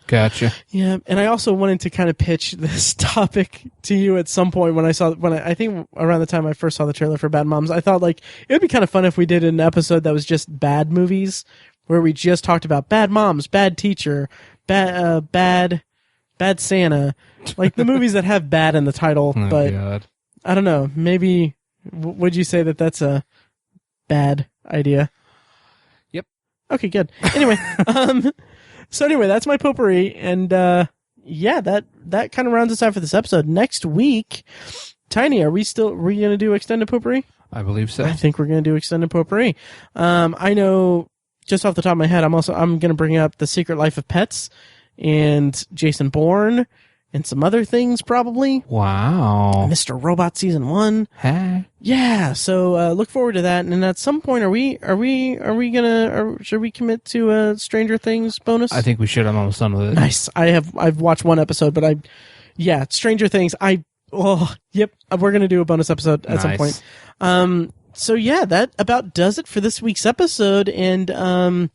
Gotcha. Yeah, and I also wanted to kind of pitch this topic to you at some point I think around the time I first saw the trailer for Bad Moms. I thought like it would be kind of fun if we did an episode that was just bad movies, where we just talked about bad moms, bad teacher, bad Santa, like the movies that have bad in the title. Oh, but God. I don't know. Maybe would you say that that's a bad idea? Yep. Okay, good. Anyway, so anyway, that's my potpourri, and yeah, that kind of rounds us out for this episode. Next week, Tiny, are we going to do extended potpourri? I believe so. I think we're going to do extended potpourri. I know just off the top of my head, I'm going to bring up The Secret Life of Pets and Jason Bourne and some other things probably. Wow. Mr. Robot Season 1. Hey. Yeah, so look forward to that. And at some point, should we commit to a Stranger Things bonus? I think we should. I'm almost done with it. Nice. I've watched one episode, but Stranger Things. Yep. We're going to do a bonus episode at some point. So yeah, that about does it for this week's episode. And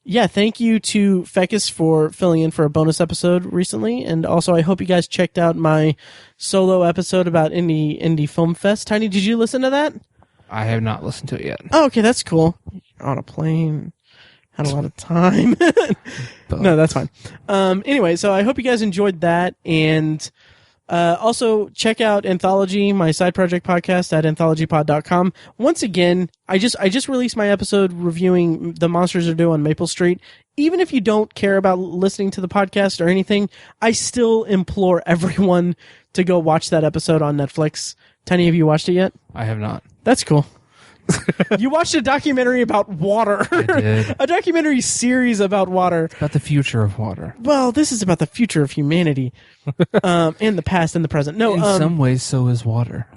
yeah, thank you to Fecus for filling in for a bonus episode recently. And also, I hope you guys checked out my solo episode about Indie Film Fest. Tiny, did you listen to that? I have not listened to it yet. Oh, okay, that's cool. You're on a plane. Had a lot of time. No, that's fine. Anyway, so I hope you guys enjoyed that. And also, check out Anthology, my side project podcast at anthologypod.com. Once again, I just released my episode reviewing The Monsters Are Due on Maple Street. Even if you don't care about listening to the podcast or anything, I still implore everyone to go watch that episode on Netflix. Tiny, have you watched it yet? I have not. That's cool. You watched a documentary about water. I did. A documentary series about water. It's about the future of water. Well, this is about the future of humanity. And the past and the present. No, In some ways, so is water.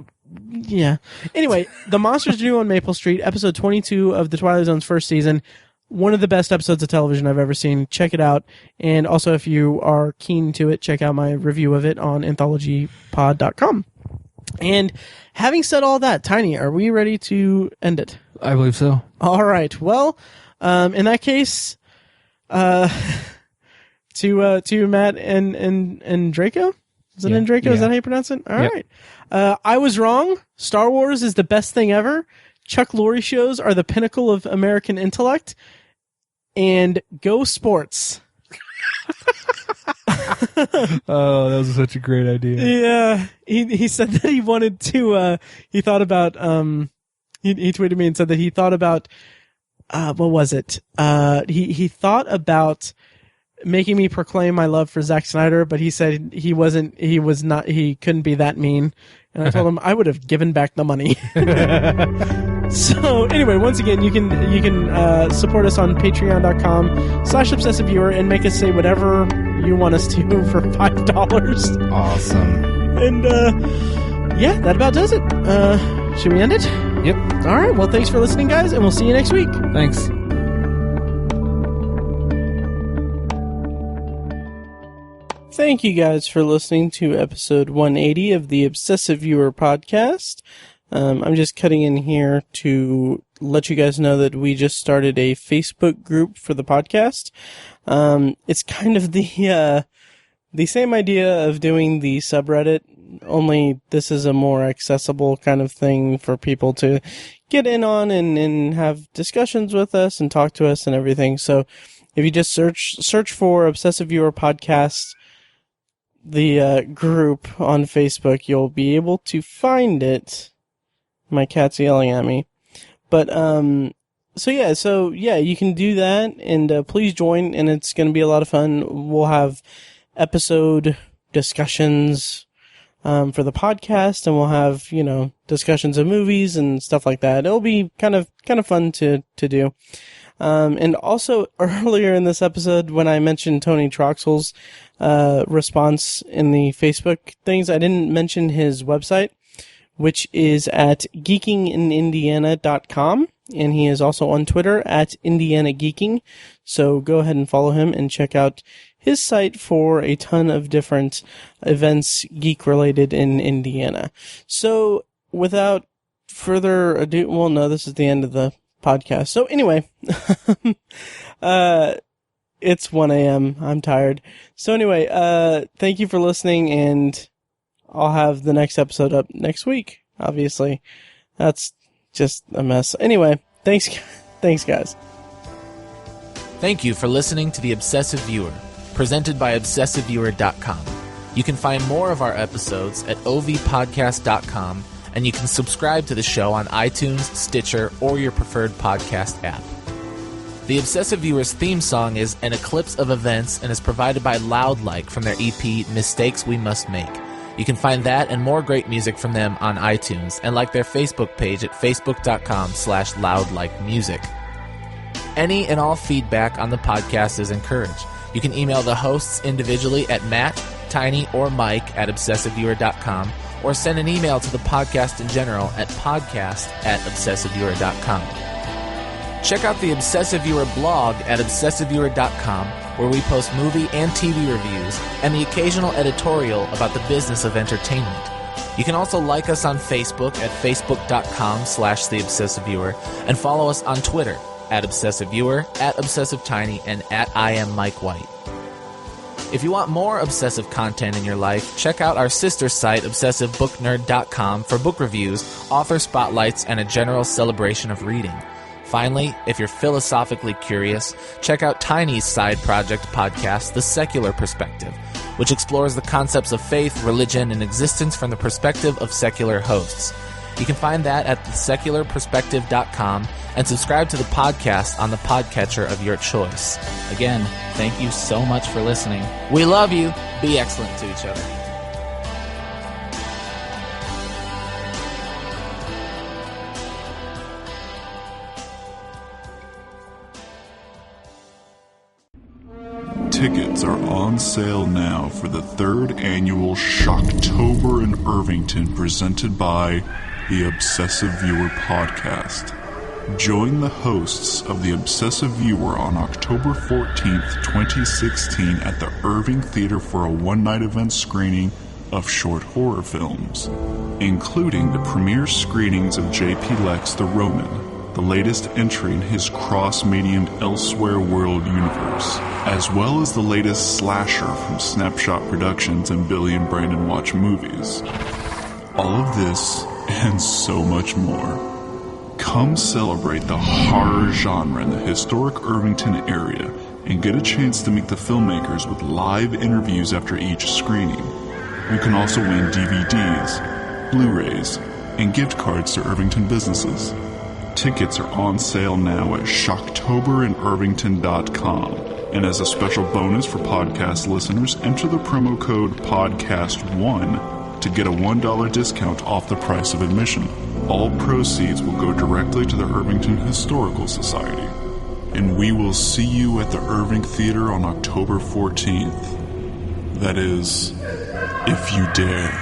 Yeah. Anyway, The Monsters Do on Maple Street, episode 22 of The Twilight Zone's first season. One of the best episodes of television I've ever seen. Check it out. And also, if you are keen to it, check out my review of it on anthologypod.com. And having said all that, Tiny, are we ready to end it? I believe so. All right. Well, in that case, to Matt and Draco? Is it in Draco? Is that how you pronounce it? All right. I was wrong. Star Wars is the best thing ever. Chuck Lorre shows are the pinnacle of American intellect. And go sports. Oh, that was such a great idea. Yeah. He said that he wanted to, he thought about, he tweeted me and said that he thought about, what was it? He thought about making me proclaim my love for Zack Snyder, but he said he couldn't be that mean. And I told him I would have given back the money. So anyway, once again, you can support us on patreon.com/obsessiveviewer and make us say whatever you want us to for $5. Awesome. And yeah, that about does it. Should we end it? Yep. All right. Well, thanks for listening, guys, and we'll see you next week. Thanks. Thank you guys for listening to episode 180 of the Obsessive Viewer podcast. I'm just cutting in here to let you guys know that we just started a Facebook group for the podcast. It's kind of the same idea of doing the subreddit, only this is a more accessible kind of thing for people to get in on and have discussions with us and talk to us and everything. So if you just search for Obsessive Viewer podcast, the group on Facebook, you'll be able to find it. My cat's yelling at me. But, so yeah, you can do that, and please join, and it's going to be a lot of fun. We'll have episode discussions for the podcast, and we'll have, discussions of movies and stuff like that. It'll be kind of fun to do. And also earlier in this episode, when I mentioned Tony Troxell's response in the Facebook things, I didn't mention his website, which is at geekinginindiana.com, and he is also on Twitter at Indiana Geeking. So go ahead and follow him and check out his site for a ton of different events geek related in Indiana. So without further ado, well, no, this is the end of the podcast. So anyway, it's 1 a.m. I'm tired. So anyway, thank you for listening, and I'll have the next episode up next week, obviously. That's just a mess. Anyway, thanks guys. Thank you for listening to The Obsessive Viewer, presented by ObsessiveViewer.com. You can find more of our episodes at ovpodcast.com, and you can subscribe to the show on iTunes, Stitcher, or your preferred podcast app. The Obsessive Viewer's theme song is An Eclipse of Events and is provided by Loudlike from their EP Mistakes We Must Make. You can find that and more great music from them on iTunes and like their Facebook page at facebook.com/loudlikemusic. Any and all feedback on the podcast is encouraged. You can email the hosts individually at Matt, Tiny, or Mike at obsessiveviewer.com, or send an email to the podcast in general at podcast@obsessiveviewer.com. Check out the Obsessive Viewer blog at obsessiveviewer.com, where we post movie and TV reviews and the occasional editorial about the business of entertainment. You can also like us on Facebook at facebook.com/theobsessiveviewer and follow us on Twitter at obsessiveviewer, at obsessivetiny, and at IamMikeWhite. If you want more obsessive content in your life, check out our sister site, obsessivebooknerd.com, for book reviews, author spotlights, and a general celebration of reading. Finally, if you're philosophically curious, check out Tiny's side project podcast, The Secular Perspective, which explores the concepts of faith, religion, and existence from the perspective of secular hosts. You can find that at thesecularperspective.com and subscribe to the podcast on the podcatcher of your choice. Again, thank you so much for listening. We love you. Be excellent to each other. Tickets are on sale now for the 3rd annual Shocktober in Irvington, presented by the Obsessive Viewer podcast. Join the hosts of the Obsessive Viewer on October 14th, 2016 at the Irving Theater for a one-night event screening of short horror films, including the premiere screenings of J.P. Lex the Roman, the latest entry in his cross-mediumed Elsewhere World universe, as well as the latest slasher from Snapshot Productions and Billy and Brandon Watch Movies. All of this and so much more. Come celebrate the horror genre in the historic Irvington area and get a chance to meet the filmmakers with live interviews after each screening. You can also win DVDs, Blu-rays, and gift cards to Irvington businesses. Tickets are on sale now at shocktoberinirvington.com. And as a special bonus for podcast listeners, enter the promo code PODCAST1 to get a $1 discount off the price of admission. All proceeds will go directly to the Irvington Historical Society. And we will see you at the Irving Theater on October 14th. That is, if you dare.